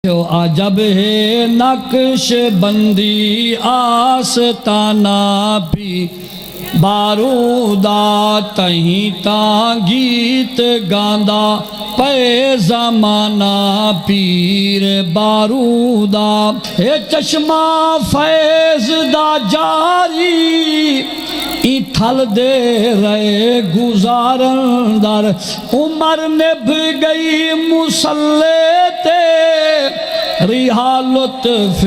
عجب ہے نقش بندی آستانہ بھی بارودہ تہیں تاں گیت گاندا پے زمانہ پیر بارودہ اے چشمہ فیض دا جاری ای تھل دے رہے گزارن در عمر نبھ گئی مسلح تے ریحا لطف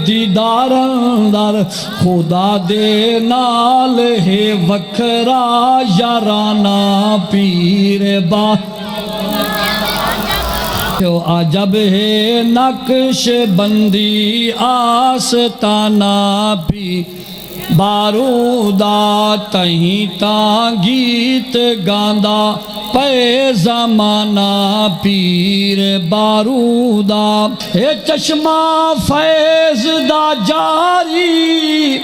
دیدارن در خدا دے نال ہے وکھرا یارانہ پیر عجب ہے نقش بندی آستانہ بھی بارودہ تہیں تاں گیت گاندا پے زمانہ پیر بارودہ اے چشمہ فیض دا جاری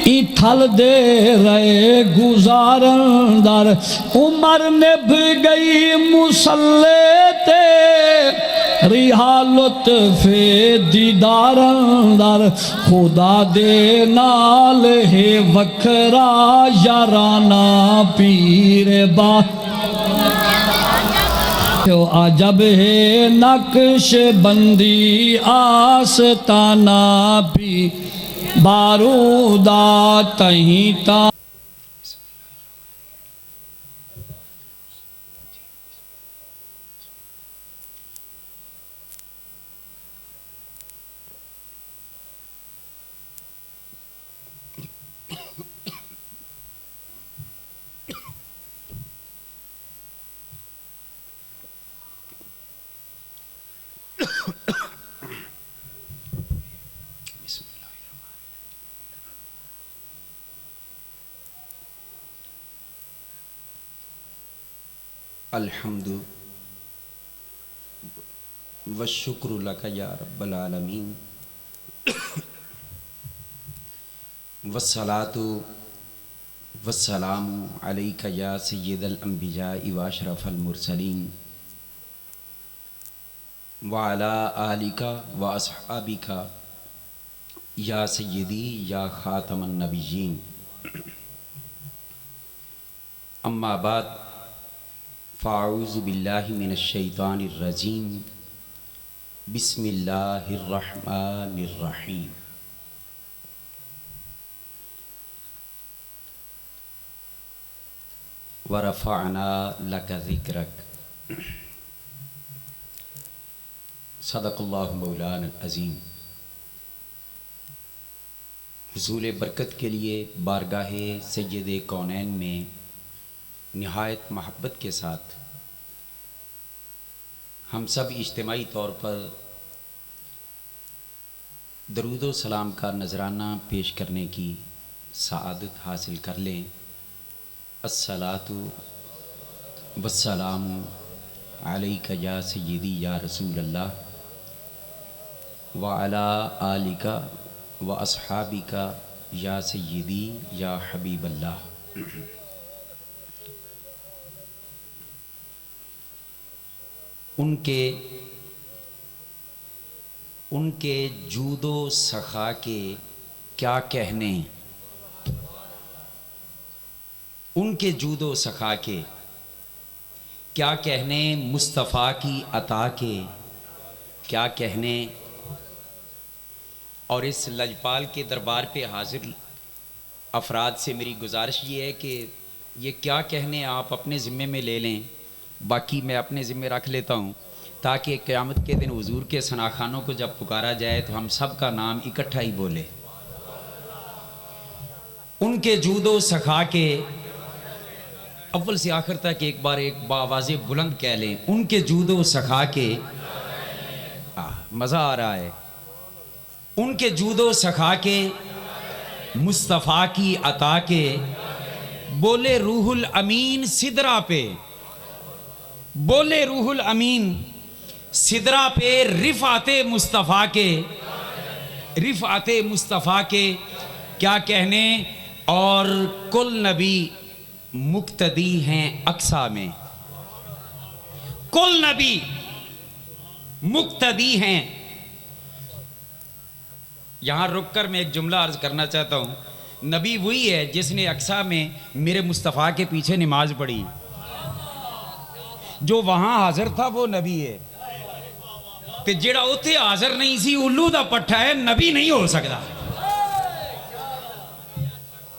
ای تھل دے رہے گزارن در عمر نبھ گئی مسلح تے ریحا لطف دیدارن در خدا دے نال ہے وکھرا یارانہ پیر عجب ہے نقش بندی آستانہ بھی بارودہ تہیں تاں الحمد والشکر لک یا رب العالمین والصلاة والسلام علیک یا سید الانبیاء واشرف المرسلین وعلی آلک واصحابک یا سیدی یا خاتم النبیین اما بعد فاعوذ باللہ من الشیطان الرجیم بسم اللہ الرحمن الرحیم ورفعنا لک ذکرک صدق اللہ مولانا العظیم۔ حصول برکت کے لیے بارگاہ سید کونین میں نہایت محبت کے ساتھ ہم سب اجتماعی طور پر درود و سلام کا نذرانہ پیش کرنے کی سعادت حاصل کر لیں۔ الصلاۃ والسلام علیک یا سیدی یا رسول اللہ وعلی آلک واصحابک یا سیدی یا حبیب اللہ۔ ان کے جود و سخا کے کیا کہنے، ان کے جود و سخا کے کیا کہنے، مصطفیٰ کی عطا کے کیا کہنے۔ اور اس لجپال کے دربار پہ حاضر افراد سے میری گزارش یہ ہے کہ یہ کیا کہنے آپ اپنے ذمے میں لے لیں، باقی میں اپنے ذمہ رکھ لیتا ہوں، تاکہ قیامت کے دن حضور کے ثناخانوں کو جب پکارا جائے تو ہم سب کا نام اکٹھا ہی بولے۔ ان کے جود و سخا کے اول سے آخر تک ایک بار ایک بآواز بلند کہہ لیں، ان کے جود و سخا کے مزہ آ رہا ہے، ان کے جود و سخا کے مصطفیٰ کی عطا کے بولے روح الامین سدرا پہ، بولے روح الامین سدرا پہ رفعت مصطفیٰ کے، رفعت مصطفیٰ کے کیا کہنے۔ اور کل نبی مقتدی ہیں اقصا میں، کل نبی مقتدی ہیں یہاں رک کر میں ایک جملہ عرض کرنا چاہتا ہوں. نبی وہی ہے جس نے اقصیٰ میں میرے مصطفیٰ کے پیچھے نماز پڑھی. جو وہاں حاضر تھا وہ نبی ہے. تے جڑا اتھے حاضر نہیں سی الو دا پٹھا ہے, نبی نہیں ہو سکتا.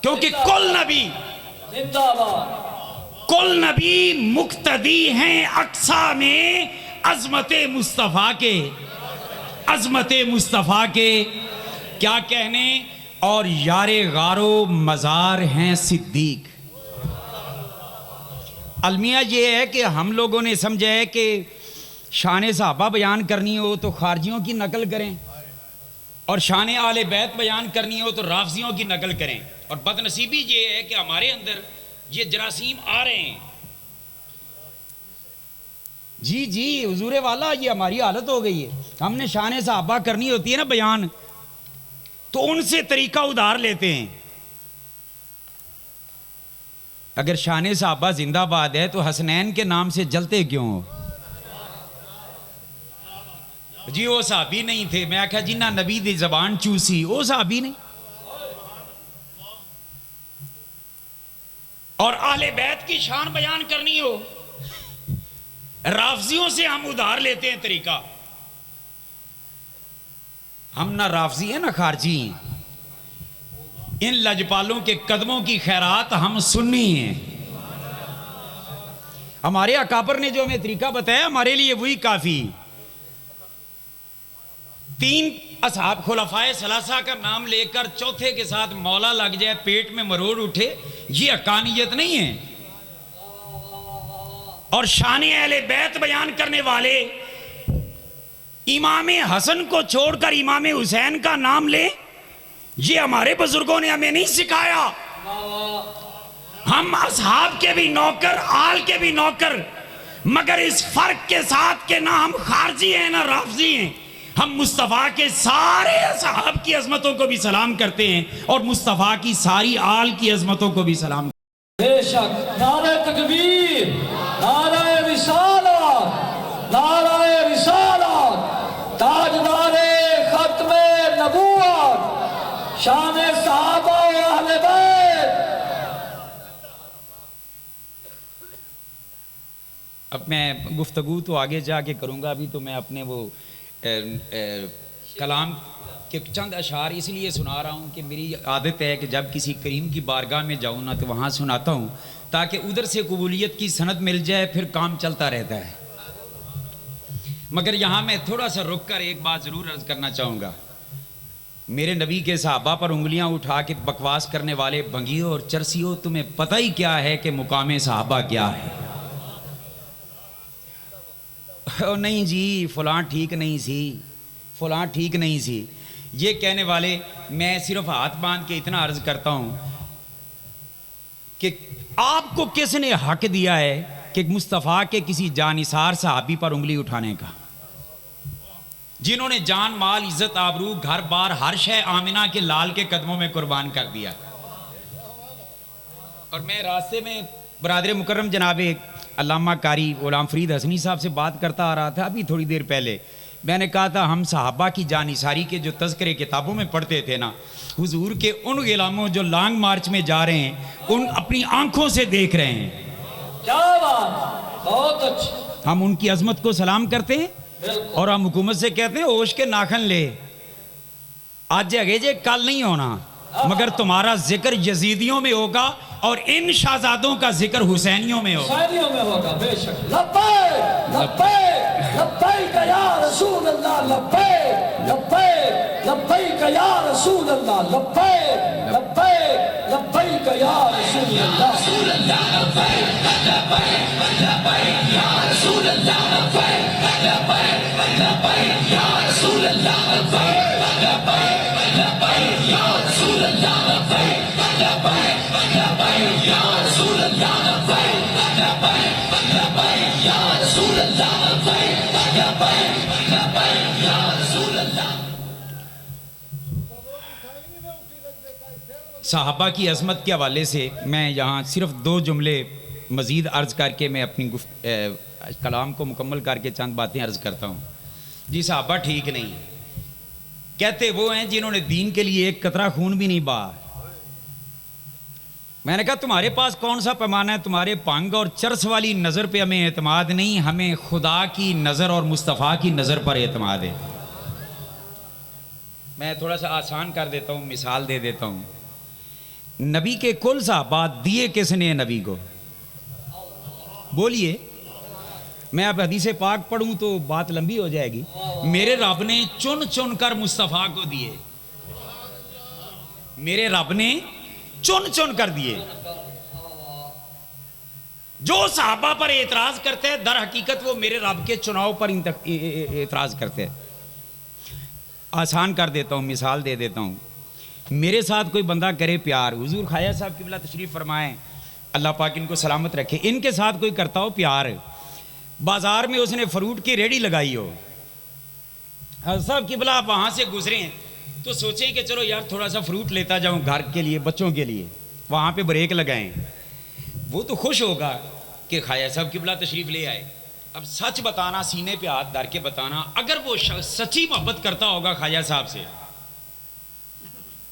کیونکہ کل نبی کل نبی مقتدی ہیں اقصیٰ میں عظمت مصطفیٰ کے. عظمت مصطفیٰ کے کیا کہنے. اور یار غارو مزار ہیں صدیق. المیہ یہ ہے کہ ہم لوگوں نے سمجھا ہے کہ شان صحابہ بیان کرنی ہو تو خارجیوں کی نقل کریں, اور شان آل بیت بیان کرنی ہو تو رافضیوں کی نقل کریں. اور بد نصیبی یہ ہے کہ ہمارے اندر یہ جراثیم آ رہے ہیں. جی حضور والا, یہ ہماری حالت ہو گئی ہے. ہم نے شان صحابہ کرنی ہوتی ہے نا بیان, تو ان سے طریقہ ادھار لیتے ہیں. اگر شان صحابہ زندہ باد ہے تو حسنین کے نام سے جلتے کیوں ہو؟ جی وہ صحابی نہیں تھے. میں آکھا جنہ نبی دی زبان چوسی وہ صحابی نہیں. اور اہل بیت کی شان بیان کرنی ہو, رافضیوں سے ہم ادھار لیتے ہیں طریقہ. ہم نہ رافضی ہیں نہ خارجی ہیں. ان لجپالوں کے قدموں کی خیرات ہم سنی ہیں. ہمارے اکابر نے جو ہمیں طریقہ بتایا ہمارے لیے وہی کافی. 3 اصحاب خلفائے ثلاثہ کا نام لے کر چوتھے کے ساتھ مولا لگ جائے, پیٹ میں مروڑ اٹھے, یہ حقانیت نہیں ہے. اور شان اہل بیت بیان کرنے والے امام حسن کو چھوڑ کر امام حسین کا نام لے, یہ ہمارے بزرگوں نے ہمیں نہیں سکھایا. ہم اصحاب کے بھی نوکر, آل کے بھی نوکر, مگر اس فرق کے ساتھ کہ نہ ہم خارجی ہیں نہ رافضی ہیں. ہم مصطفیٰ کے سارے اصحاب کی عظمتوں کو بھی سلام کرتے ہیں اور مصطفیٰ کی ساری آل کی عظمتوں کو بھی سلام. بے شک نعرہ تکبیر, نعرہ رسالت, نعرہ رسالت, تاجدار ختم نبوت, شان صحابہ و اہل بیت. اب میں گفتگو تو آگے جا کے کروں گا, ابھی تو میں اپنے وہ کلام کے چند اشعار اس لیے سنا رہا ہوں کہ میری عادت ہے کہ جب کسی کریم کی بارگاہ میں جاؤں نا تو وہاں سناتا ہوں تاکہ ادھر سے قبولیت کی سند مل جائے, پھر کام چلتا رہتا ہے. مگر یہاں میں تھوڑا سا رک کر ایک بات ضرور عرض کرنا چاہوں گا. میرے نبی کے صحابہ پر انگلیاں اٹھا کے بکواس کرنے والے بھنگیوں اور چرسیوں, تمہیں پتہ ہی کیا ہے کہ مقام صحابہ کیا ہے؟ نہیں جی فلاں ٹھیک نہیں سی, فلاں ٹھیک نہیں سی. یہ کہنے والے, میں صرف ہاتھ باندھ کے اتنا عرض کرتا ہوں کہ آپ کو کس نے حق دیا ہے کہ مصطفیٰ کے کسی جانثار صحابی پر انگلی اٹھانے کا, جنہوں نے جان مال عزت آبرو گھر بار ہر شے آمنہ کے لال کے قدموں میں قربان کر دیا. اور میں راستے میں برادر مکرم جناب علامہ قاری غلام فرید حسنی صاحب سے بات کرتا آ رہا تھا ابھی تھوڑی دیر پہلے. میں نے کہا تھا ہم صحابہ کی جانثاری کے جو تذکرے کتابوں میں پڑھتے تھے نا, حضور کے ان غلاموں جو لانگ مارچ میں جا رہے ہیں ان اپنی آنکھوں سے دیکھ رہے ہیں. کیا بات, بہت اچھا. ہم ان کی عظمت کو سلام کرتے ہیں اور ہم حکومت سے کہتے ہیں ہوش کے ناخن لے, آج جگہ جے کل نہیں ہونا, مگر تمہارا ذکر یزیدیوں میں ہوگا اور ان شہزادوں کا ذکر حسینیوں میں ہوگا. حسینیوں میں ہوگا بے شک. لبیک لبیک لبیک یا رسول اللہ, لبیک لبیک لبیک یا رسول اللہ, لبیک لبیک لبیک یا رسول اللہ, رسول اللہ لبیک لبیک لبیک یا رسول اللہ, لبیک لبیک لبیک یا رسول اللہ, لبیک لبیک لبیک یا رسول اللہ, لبیک لبیک لبیک یا رسول اللہ, لبیک لبیک لبیک یا رسول اللہ, لبیک لبیک لبیک یا رسول اللہ. صحابہ کی عظمت کے حوالے سے میں یہاں صرف 2 جملے مزید عرض کر کے میں اپنی کلام کو مکمل کر کے چند باتیں عرض کرتا ہوں. جی صحابہ ٹھیک نہیں, کہتے وہ ہیں جنہوں نے دین کے لیے ایک قطرہ خون بھی نہیں بہا. میں نے کہا تمہارے پاس کون سا پیمانہ ہے؟ تمہارے پنگ اور چرس والی نظر پہ ہمیں اعتماد نہیں، ہمیں خدا کی نظر اور مصطفیٰ کی نظر پر اعتماد ہے. میں تھوڑا سا آسان کر دیتا ہوں، مثال دے دیتا ہوں. نبی کے کل صحابات دیے کس نے نبی کو؟ بولیے. میں اب حدیث پاک پڑھوں تو بات لمبی ہو جائے گی. میرے رب نے چن چن کر مصطفیٰ کو دیے. میرے رب نے چن چن کر دیے. جو صحابہ پر اعتراض کرتے ہیں در حقیقت وہ میرے رب کے چناؤ پر اعتراض کرتے ہیں. آسان کر دیتا ہوں، مثال دے دیتا ہوں. میرے ساتھ کوئی بندہ کرے پیار، حضور خواجہ صاحب قبلہ تشریف فرمائیں، اللہ پاک ان کو سلامت رکھے، ان کے ساتھ کوئی کرتا ہو پیار، بازار میں اس نے فروٹ کی ریڑھی لگائی ہو، حضرت صاحب قبلہ آپ وہاں سے گزرے ہیں تو سوچیں کہ چلو یار تھوڑا سا فروٹ لیتا جاؤں گھر کے لیے، بچوں کے لیے، وہاں پہ بریک لگائیں. وہ تو خوش ہوگا کہ خواجہ صاحب قبلہ تشریف لے آئے. اب سچ بتانا، سینے پہ ہاتھ دھر کے بتانا، اگر وہ شخص سچی محبت کرتا ہوگا خواجہ صاحب سے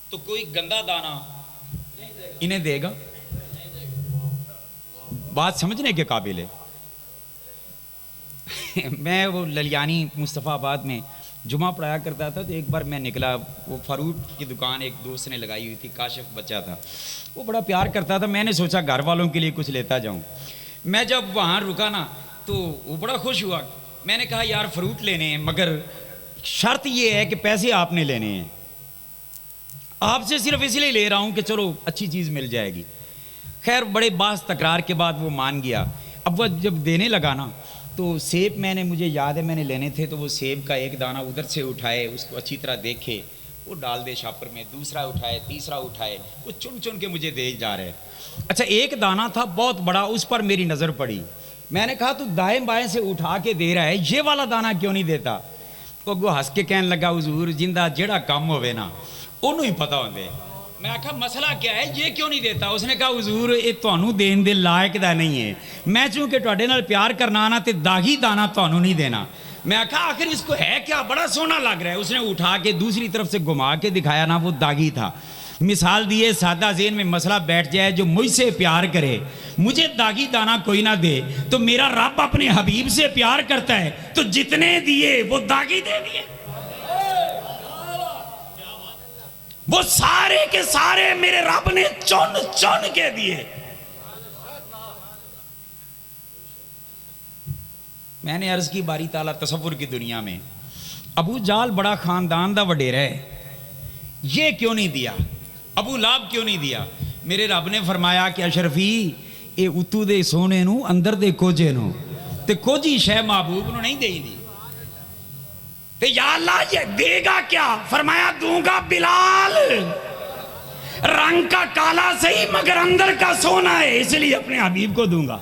تو کوئی گندا دانہ انہیں دے گا؟ بات سمجھنے کے قابل ہے. میں وہ للیانی مصطفیٰ آباد میں جمعہ پڑھایا کرتا تھا تو ایک بار میں نکلا، وہ فروٹ کی دکان ایک دوست نے لگائی ہوئی تھی، کاشف بچہ تھا، وہ بڑا پیار کرتا تھا. میں نے سوچا گھر والوں کے لیے کچھ لیتا جاؤں. میں جب وہاں رکا نا تو وہ بڑا خوش ہوا. میں نے کہا یار فروٹ لینے ہیں مگر شرط یہ ہے کہ پیسے آپ نے لینے ہیں، آپ سے صرف اس لیے لے رہا ہوں کہ چلو اچھی چیز مل جائے گی. خیر بڑے باز تکرار کے بعد وہ مان گیا. اب وہ جب دینے لگا نا تو سیب، میں نے مجھے یاد ہے میں نے لینے تھے، تو وہ سیب کا ایک دانہ ادھر سے اٹھائے، اس کو اچھی طرح دیکھے، وہ ڈال دے شاپر میں، دوسرا اٹھائے، تیسرا اٹھائے، وہ چن چن کے مجھے دے جا رہے. اچھا ایک دانہ تھا بہت بڑا، اس پر میری نظر پڑی. میں نے کہا تو دائیں بائیں سے اٹھا کے دے رہا ہے، یہ والا دانہ کیوں نہیں دیتا؟ وہ ہنس کے کہنے لگا حضور جندہ جڑا کم ہوئے نا انہوں ہی پتہ ہوندے. میں کہا مسئلہ کیا ہے، یہ کیوں نہیں دیتا؟ اس نے کہا حضور یہ تانوں دین دے لائق دا نہیں ہے، میں چونکہ تواڈے نال پیار کرنا نا تے داغی دانہ تانوں نہیں دینا. میں کہا آخر اس کو ہے کیا، بڑا سونا لگ رہا ہے. اس نے اٹھا کے دوسری طرف سے گھما کے دکھایا نا، وہ داغی تھا. مثال دیے سادہ ذہن میں مسئلہ بیٹھ جائے، جو مجھ سے پیار کرے مجھے داغی دانہ کوئی نہ دے تو میرا رب اپنے حبیب سے پیار کرتا ہے تو جتنے دیے وہ داغی دے دیے، وہ سارے کے سارے میرے رب نے چن چن کے دیے. میں نے عرض کی باری تعالیٰ تصور کی دنیا میں ابو جال بڑا خاندان دا وڈیرا ہے، یہ کیوں نہیں دیا، ابو لاب کیوں نہیں دیا؟ میرے رب نے فرمایا کہ اشرفی اے اتو دے سونے نو اندر دے کوجے نو تے کوجی شے محبوب نو نہیں دئی دی تے یا اللہ یہ دے گا کیا؟ فرمایا دوں گا بلال، رنگ کا کالا صحیح مگر اندر کا سونا ہے، اس لیے اپنے حبیب کو دوں گا.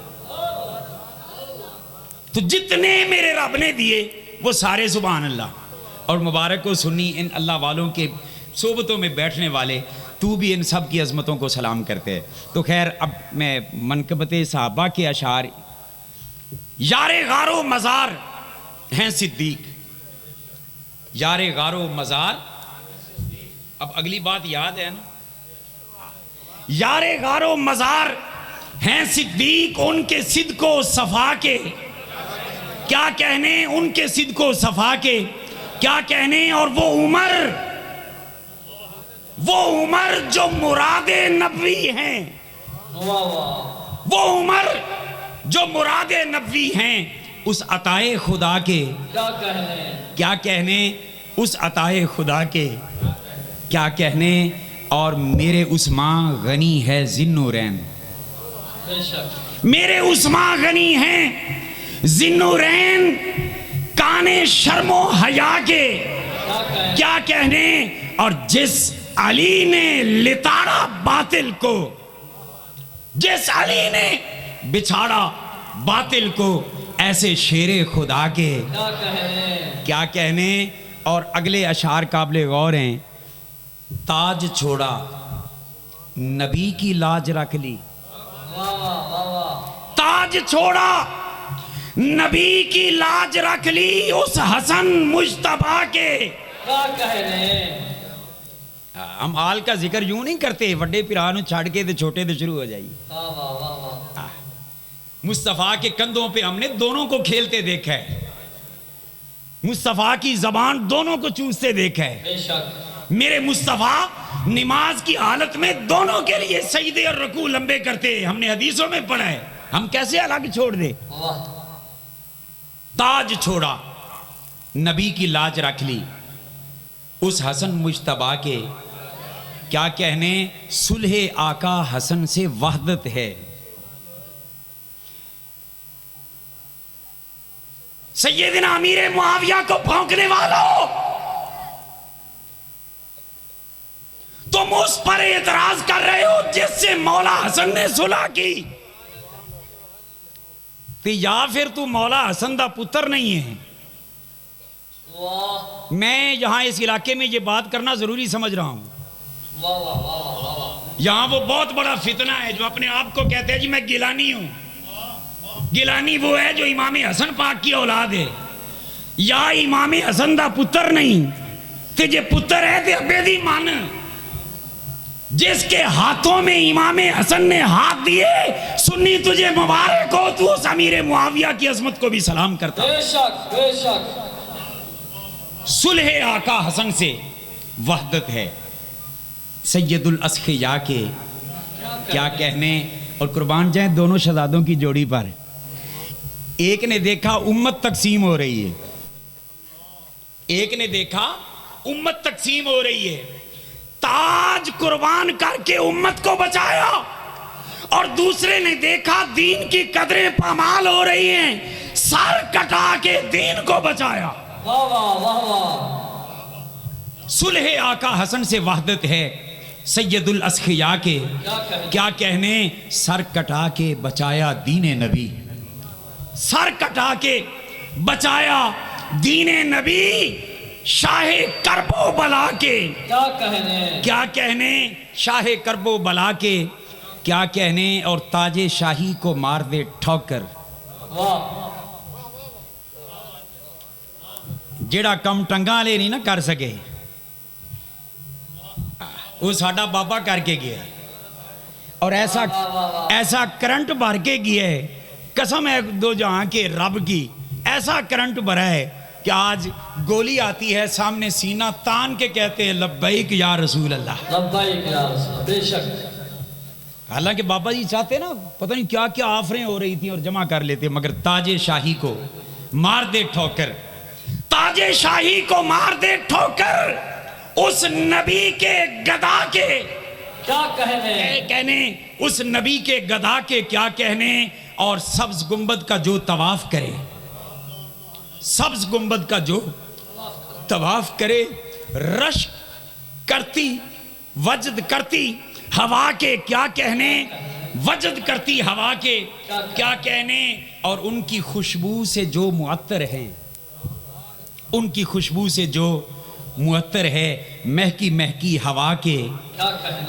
تو جتنے میرے رب نے دیے وہ سارے سبحان اللہ. اور مبارک و سنی ان اللہ والوں کے صحبتوں میں بیٹھنے والے، تو بھی ان سب کی عظمتوں کو سلام کرتے ہیں. تو خیر اب میں منقبت صحابہ کے اشعار، یار غار و مزار ہیں صدیق، یار غار و مزار. اب اگلی بات یاد ہے نا، یار غار و مزار ہیں صدیق، ان کے صدق و صفا کے کیا کہنے، ان کے صدق و صفا کے کیا کہنے. اور وہ عمر جو مراد نبوی ہیں، وہ عمر جو مراد نبوی ہیں، اس عطائے خدا کے کیا کہنے، اس عطائے خدا کے کیا کہنے. اور میرے عثمان غنی ہے ذی-النورین، میرے عثمان غنی ہیں ذی-النورین، کانے شرم و حیا کے کیا کہنے. اور جس علی نے لتاڑا باطل کو، جس علی نے بچھاڑا باطل کو، ایسے شیر خدا کے کیا کہنے. اور اگلے اشعار قابل غور ہیں. تاج چھوڑا نبی کی لاج رکھ لی، تاج چھوڑا نبی کی لاج رکھ لی، اس حسن مجتبیٰ کے کیا کہنے ہم آل کا ذکر یوں نہیں کرتے وڈے پیرانو چھاڑ کے تے چھوٹے تے شروع ہو جائیے. واہ واہ واہ واہ. مصطفیٰ کے کندھوں پہ ہم نے دونوں کو کھیلتے دیکھا ہے, مصطفیٰ کی زبان دونوں کو چوستے دیکھا ہے. بے شک میرے مصطفیٰ نماز کی حالت میں دونوں کے لیے سجدے اور رکوع لمبے کرتے, ہم نے حدیثوں میں پڑھا ہے. ہم کیسے الگ چھوڑ دے؟ واہ. تاج چھوڑا, نبی کی لاج رکھ لی. اس حسن مجتبیٰ کے کیا کہنے, صلح آقا حسن سے وحدت ہے. سیدنا امیر معاویہ کو بھونکنے والوں, تم اس پر اعتراض کر رہے ہو جس سے مولا حسن نے صلح کی, تو یا پھر تو مولا حسن دا پتر نہیں ہے. واہ میں یہاں اس علاقے میں یہ بات کرنا ضروری سمجھ رہا ہوں. واہ واہ واہ واہ. یہاں وہ بہت بڑا فتنہ ہے جو اپنے آپ کو کہتے ہیں جی میں گیلانی ہوں. گیلانی وہ ہے جو امام حسن پاک کی اولاد ہے, یا امام حسن دا پتر نہیں تے جے پتر ہے تے ابے دی مان. جس کے ہاتھوں میں امام حسن نے ہاتھ دیے, سنی تجھے مبارک ہو, تو اس امیر معاویہ کی عظمت کو بھی سلام کرتا. بے شک بے شک. صلح آقا حسن سے وحدت ہے. سید الاسخیاء کے کیا کہنے, اور قربان جائیں دونوں شہزادوں کی جوڑی پر. ایک نے دیکھا امت تقسیم ہو رہی ہے, ایک نے دیکھا امت تقسیم ہو رہی ہے, تاج قربان کر کے امت کو بچایا, اور دوسرے نے دیکھا دین کی قدریں پامال ہو رہی ہیں, سر کٹا کے دین کو بچایا. واہ واہ واہ واہ. صلح آقا حسن سے وحدت ہے. سید الاسخیاء کے کیا کہنے, سر کٹا کے بچایا دین نبی, سر کٹا کے بچایا دین نبی. شاہ کرب و بلا کے کیا کہنے, شاہ کرب و بلا کے کیا کہنے, اور تاج شاہی کو مار دے ٹھوکر. واہ. جیڑا کم ٹنگا لے نہیں نہ کر سکے وہ ساڈا بابا کر کے گیا ہے, اور ایسا کرنٹ بھر کے گیا ہے, قسم ہے دو جہاں کے رب کی, ایسا کرنٹ بھرا ہے کہ آج گولی آتی ہے سامنے سینہ تان کے کہتے ہیں لبیک یا رسول اللہ, لبیک یا رسول. بے شک. حالانکہ بابا جی چاہتے نا پتہ نہیں کیا کیا آفریں ہو رہی تھیں اور جمع کر لیتے, مگر تاج شاہی کو مار دے ٹھوکر, تاج شاہی کو مار دے ٹھوکر. اس نبی کے گدا کے کیا کہنے, اس نبی کے گدا کے کیا کہنے, اور سبز گنبد کا جو طواف کرے, سبز گنبد کا جو طواف کرے, رش کرتی وجد کرتی ہوا کے کیا کہنے, وجد کرتی ہوا کے کیا کہنے, اور ان کی خوشبو سے جو معطر ہیں, ان کی خوشبو سے جو معطر ہے, مہکی مہکی ہوا کے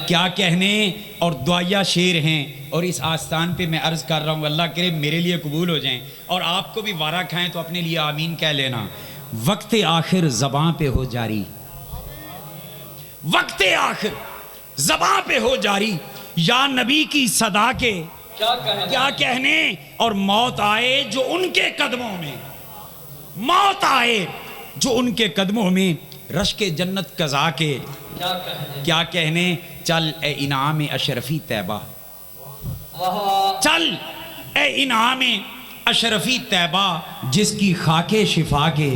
کیا کہنے, اور دعائیہ شیر ہیں. اور اس آستان پہ میں عرض کر رہا ہوں, اللہ کرے میرے لیے قبول ہو جائیں, اور آپ کو بھی وارہ کھائیں تو اپنے لیے آمین کہہ لینا. وقت آخر زباں پہ ہو جاری, وقت آخر زباں پہ ہو جاری, یا نبی کی صدا کے کیا کہنے, اور موت آئے جو ان کے قدموں میں, موت آئے جو ان کے قدموں میں, رشک جنت قضا کے کیا کہنے, چل اے انعام اشرفی طیبہ, چل اے انعام اشرفی طیبہ, جس کی خاک شفا کے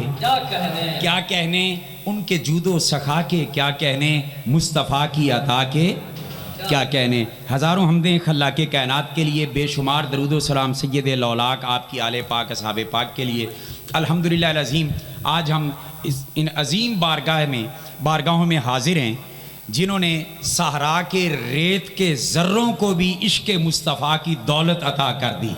کیا کہنے, ان کے جود و سخا کے کیا کہنے, مصطفیٰ کی عطا کے کیا کہنے. ہزاروں حمدیں خلاق کائنات کے لیے, بے شمار درود و سلام سید لولاک آپ کی آل پاک اصحاب پاک کے لیے. الحمدللہ العظیم, آج ہم ان عظیم بارگاہوں میں حاضر ہیں جنہوں نے صحرا کے ریت کے ذروں کو بھی عشق مصطفیٰ کی دولت عطا کر دی.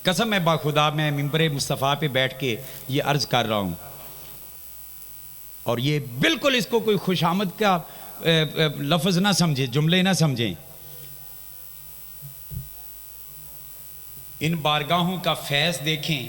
قسم ہے باخدا میں منبر مصطفیٰ پہ بیٹھ کے یہ عرض کر رہا ہوں, اور یہ بالکل اس کو کوئی خوشامد کا لفظ نہ سمجھیں, جملے نہ سمجھیں. ان بارگاہوں کا فیض دیکھیں,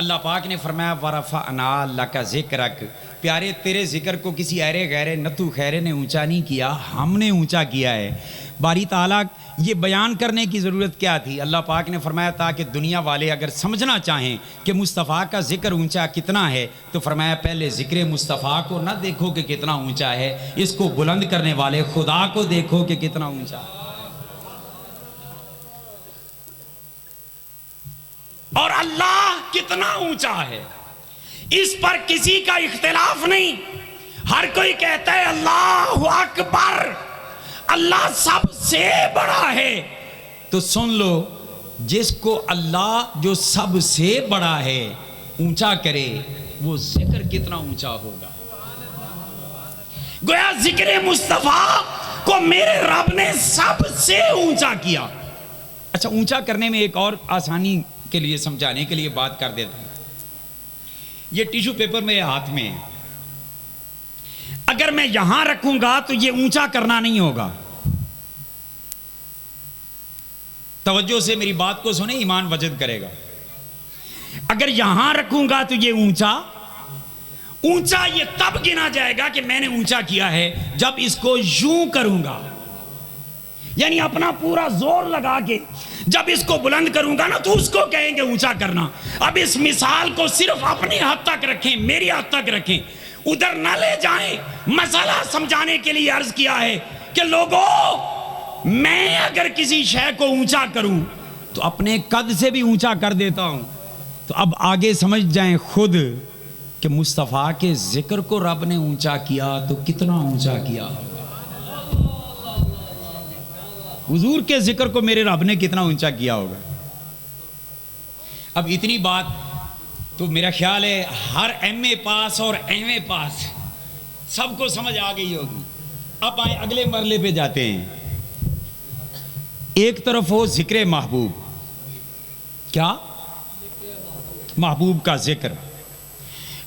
اللہ پاک نے فرمایا ورفعنا لک ذکرک، پیارے تیرے ذکر کو کسی ایرے غیرے نتو خیرے نے اونچا نہیں کیا، ہم نے اونچا کیا ہے۔ باری تعالیٰ یہ بیان کرنے کی ضرورت کیا تھی؟ اللہ پاک نے فرمایا تاکہ دنیا والے اگر سمجھنا چاہیں کہ مصطفیٰ کا ذکر اونچا کتنا ہے تو فرمایا پہلے ذکر مصطفیٰ کو نہ دیکھو کہ کتنا اونچا ہے، اس کو بلند کرنے والے خدا کو دیکھو کہ کتنا اونچا ہے۔ اور اللہ کتنا اونچا ہے اس پر کسی کا اختلاف نہیں، ہر کوئی کہتا ہے اللہ اکبر، اللہ سب سے بڑا ہے۔ تو سن لو، جس کو اللہ جو سب سے بڑا ہے اونچا کرے وہ ذکر کتنا اونچا ہوگا۔ گویا ذکر مصطفیٰ کو میرے رب نے سب سے اونچا کیا۔ اچھا، اونچا کرنے میں ایک اور آسانی کے لیے سمجھانے کے لیے بات کر دیتا ہوں۔ یہ ٹیشو پیپر میرے ہاتھ میں ہے، اگر میں یہاں رکھوں گا تو یہ اونچا کرنا نہیں ہوگا۔ توجہ سے میری بات کو سنیں، ایمان وجد کرے گا۔ اگر یہاں رکھوں گا تو یہ اونچا یہ تب گنا جائے گا کہ میں نے اونچا کیا ہے جب اس کو یوں کروں گا، یعنی اپنا پورا زور لگا کے جب اس کو بلند کروں گا نا تو اس کو کہیں گے اونچا کرنا۔ اب اس مثال کو صرف اپنی حد تک رکھیں، میری حد تک رکھیں، ادھر نہ لے جائیں۔ مسئلہ سمجھانے کے لیے عرض کیا ہے کہ لوگوں، میں اگر کسی شے کو اونچا کروں تو اپنے قد سے بھی اونچا کر دیتا ہوں۔ تو اب آگے سمجھ جائیں خود کہ مصطفیٰ کے ذکر کو رب نے اونچا کیا تو کتنا اونچا کیا، حضور کے ذکر کو میرے رب نے کتنا اونچا کیا ہوگا۔ اب اتنی بات تو میرا خیال ہے ہر ایم اے پاس اور ایم اے پاس سب کو سمجھ آ گئی ہوگی۔ اب آئیں اگلے مرحلے پہ جاتے ہیں۔ ایک طرف ہو ذکر محبوب، کیا محبوب کا ذکر،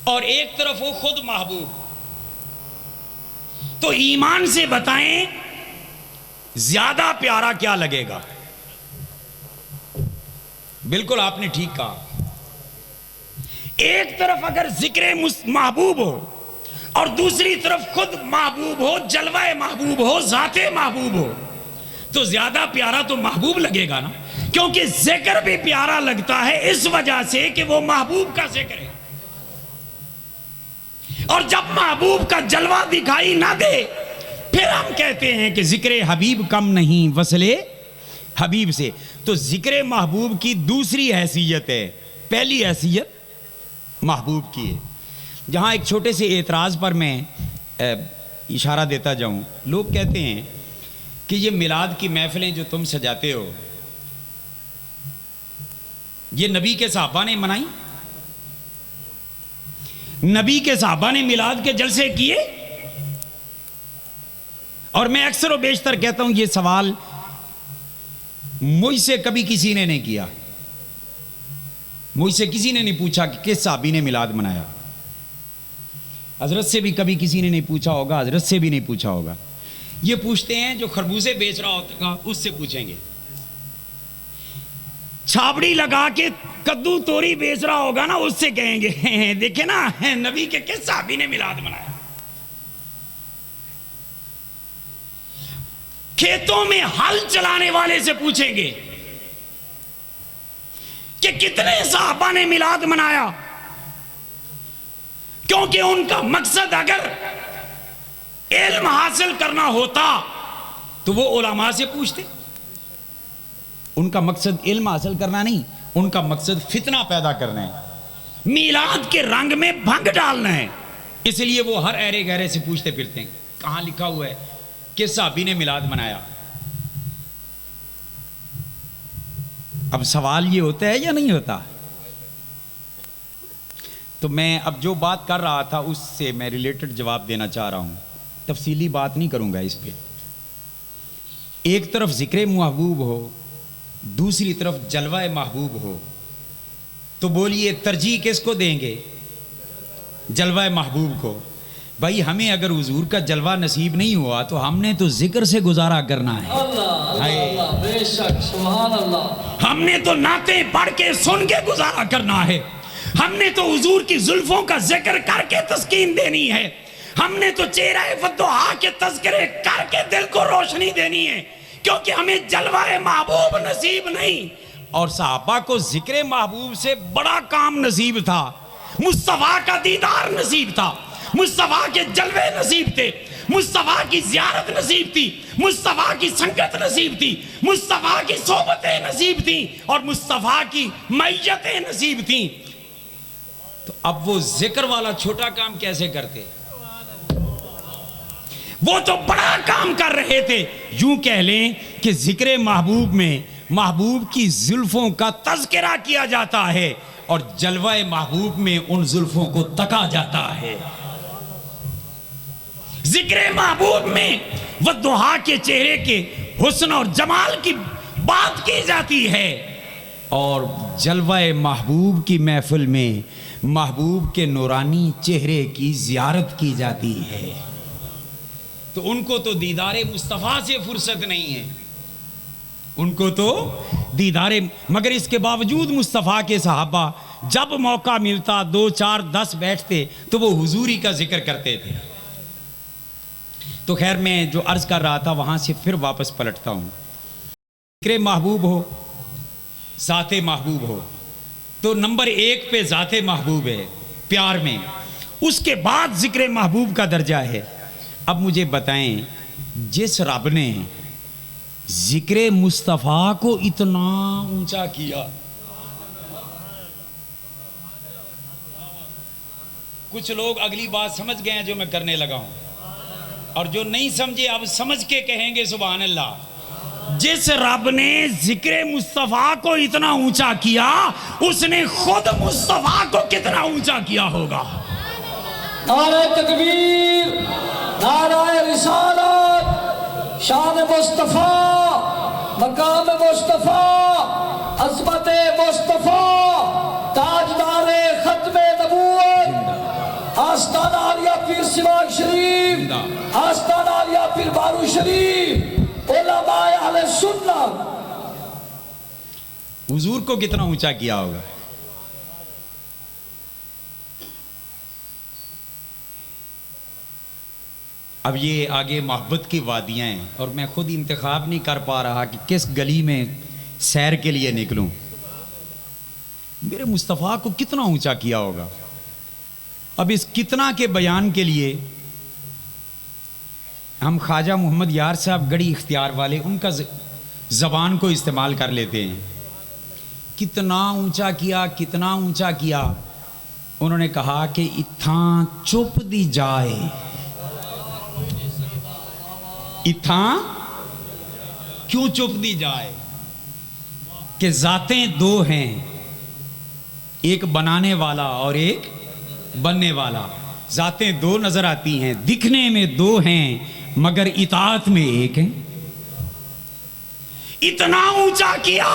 اور ایک طرف ہو خود محبوب۔ تو ایمان سے بتائیں زیادہ پیارا کیا لگے گا؟ بالکل آپ نے ٹھیک کہا۔ ایک طرف اگر ذکر محبوب ہو اور دوسری طرف خود محبوب ہو، جلوہ محبوب ہو، ذات محبوب ہو، تو زیادہ پیارا تو محبوب لگے گا نا، کیونکہ ذکر بھی پیارا لگتا ہے اس وجہ سے کہ وہ محبوب کا ذکر ہے۔ اور جب محبوب کا جلوہ دکھائی نہ دے پھر ہم کہتے ہیں کہ ذکر حبیب کم نہیں وصل حبیب سے۔ تو ذکر محبوب کی دوسری حیثیت ہے، پہلی حیثیت محبوب کی ہے۔ جہاں ایک چھوٹے سے اعتراض پر میں اشارہ دیتا جاؤں، لوگ کہتے ہیں کہ یہ میلاد کی محفلیں جو تم سجاتے ہو یہ نبی کے صحابہ نے منائی؟ نبی کے صحابہ نے میلاد کے جلسے کیے؟ اور میں اکثر و بیشتر کہتا ہوں یہ سوال مجھ سے کبھی کسی نے نہیں کیا، مجھ سے کسی نے نہیں پوچھا کہ کس صحابی نے میلاد منایا۔ حضرت سے بھی کبھی کسی نے نہیں پوچھا ہوگا، حضرت سے بھی نہیں پوچھا ہوگا۔ یہ پوچھتے ہیں جو خربوزے بیچ رہا ہوگا اس سے پوچھیں گے، چھاپڑی لگا کے کدو توری بیچ رہا ہوگا نا اس سے کہیں گے دیکھیں نا نبی کے کس صحابی نے میلاد منایا۔ کھیتوں میں ہل چلانے والے سے پوچھیں گے کہ کتنے صحابہ نے میلاد منایا، کیونکہ ان کا مقصد اگر علم حاصل کرنا ہوتا تو وہ علماء سے پوچھتے۔ ان کا مقصد علم حاصل کرنا نہیں، ان کا مقصد فتنہ پیدا کرنا ہے، میلاد کے رنگ میں بھنگ ڈالنا ہے، اس لیے وہ ہر ایرے گہرے سے پوچھتے پھرتے ہیں کہاں لکھا ہوا ہے کس صحابی نے میلاد منایا۔ اب سوال یہ ہوتا ہے یا نہیں ہوتا؟ تو میں اب جو بات کر رہا تھا اس سے میں ریلیٹڈ جواب دینا چاہ رہا ہوں، تفصیلی بات نہیں کروں گا اس پہ۔ ایک طرف ذکر محبوب ہو، دوسری طرف جلوہ محبوب ہو، تو بولیے ترجیح کس کو دیں گے؟ جلوہ محبوب کو۔ بھائی ہمیں اگر حضور کا جلوہ نصیب نہیں ہوا تو ہم نے تو ذکر سے گزارا کرنا ہے۔ اللہ بے شک، سبحان اللہ۔ ہم نے تو نعتیں پڑھ کے سن کے گزارا کرنا ہے۔ ہم نے تو حضور کی زلفوں کا ذکر کر کے تسکین دینی ہے، ہم نے تو چہرہ والضحیٰ کے تذکرے کر کے دل کو روشنی دینی ہے، کیونکہ ہمیں جلوہ محبوب نصیب نہیں۔ اور صحابہ کو ذکر محبوب سے بڑا کام نصیب تھا، مصطفیٰ کا دیدار نصیب تھا، مصطفیٰ کے جلوے نصیب تھے، مصطفیٰ کی زیارت نصیب تھی، مصطفیٰ کی سنگت نصیب تھی، مصطفیٰ کی صحبتیں نصیب تھیں، اور مصطفیٰ کی معیتیں نصیب تھیں۔ تو اب وہ ذکر والا چھوٹا کام کیسے کرتے؟ وہ تو بڑا کام کر رہے تھے۔ یوں کہہ لیں کہ ذکر محبوب میں محبوب کی زلفوں کا تذکرہ کیا جاتا ہے، اور جلوہ محبوب میں ان زلفوں کو تکا جاتا ہے۔ ذکر محبوب میں والضحیٰ کے چہرے کے حسن اور جمال کی بات کی جاتی ہے، اور جلوہ محبوب کی محفل میں محبوب کے نورانی چہرے کی زیارت کی جاتی ہے۔ تو ان کو تو دیدار مصطفیٰ سے فرصت نہیں ہے، ان کو تو دیدار، مگر اس کے باوجود مصطفیٰ کے صحابہ جب موقع ملتا 2 4 10 بیٹھتے تو وہ حضوری کا ذکر کرتے تھے۔ تو خیر میں جو عرض کر رہا تھا وہاں سے پھر واپس پلٹتا ہوں۔ ذکر محبوب ہو، ذات محبوب ہو، تو نمبر 1 پہ ذات محبوب ہے پیار میں، اس کے بعد ذکر محبوب کا درجہ ہے۔ اب مجھے بتائیں، جس رب نے ذکر مصطفیٰ کو اتنا اونچا کیا، کچھ لوگ اگلی بات سمجھ گئے ہیں جو میں کرنے لگا ہوں، اور جو نہیں سمجھے اب سمجھ کے کہیں گے سبحان اللہ۔ جس رب نے ذکر مصطفیٰ کو اتنا اونچا کیا، اس نے خود مصطفیٰ کو کتنا اونچا کیا ہوگا۔ نعرہ تکبیر، نعرہ رسالت، شان مصطفیٰ، مقام مصطفیٰ، عظمت مصطفیٰ، تاجدار ختم نبوت، آستانہ عالیہ پیر سواگ شریف، آستانہ عالیہ پیر بارو شریف، علماء اہل سنت۔ حضور کو کتنا اونچا کیا ہوگا۔ اب یہ آگے محبت کی وادیاں ہیں، اور میں خود انتخاب نہیں کر پا رہا کہ کس گلی میں سیر کے لیے نکلوں۔ میرے مصطفیٰ کو کتنا اونچا کیا ہوگا۔ اب اس کتنا کے بیان کے لیے ہم خواجہ محمد یار صاحب گڑی اختیار والے، ان کا زبان کو استعمال کر لیتے ہیں۔ کتنا اونچا کیا، کتنا اونچا کیا۔ انہوں نے کہا کہ اتھاں چپ دی جائے، اتھاں کیوں چپ دی جائے، کہ ذاتیں 2 ہیں، ایک بنانے والا اور ایک بننے والا۔ ذاتیں 2 نظر آتی ہیں، دکھنے میں 2 ہیں مگر اطاعت میں ایک ہے۔ اتنا اونچا کیا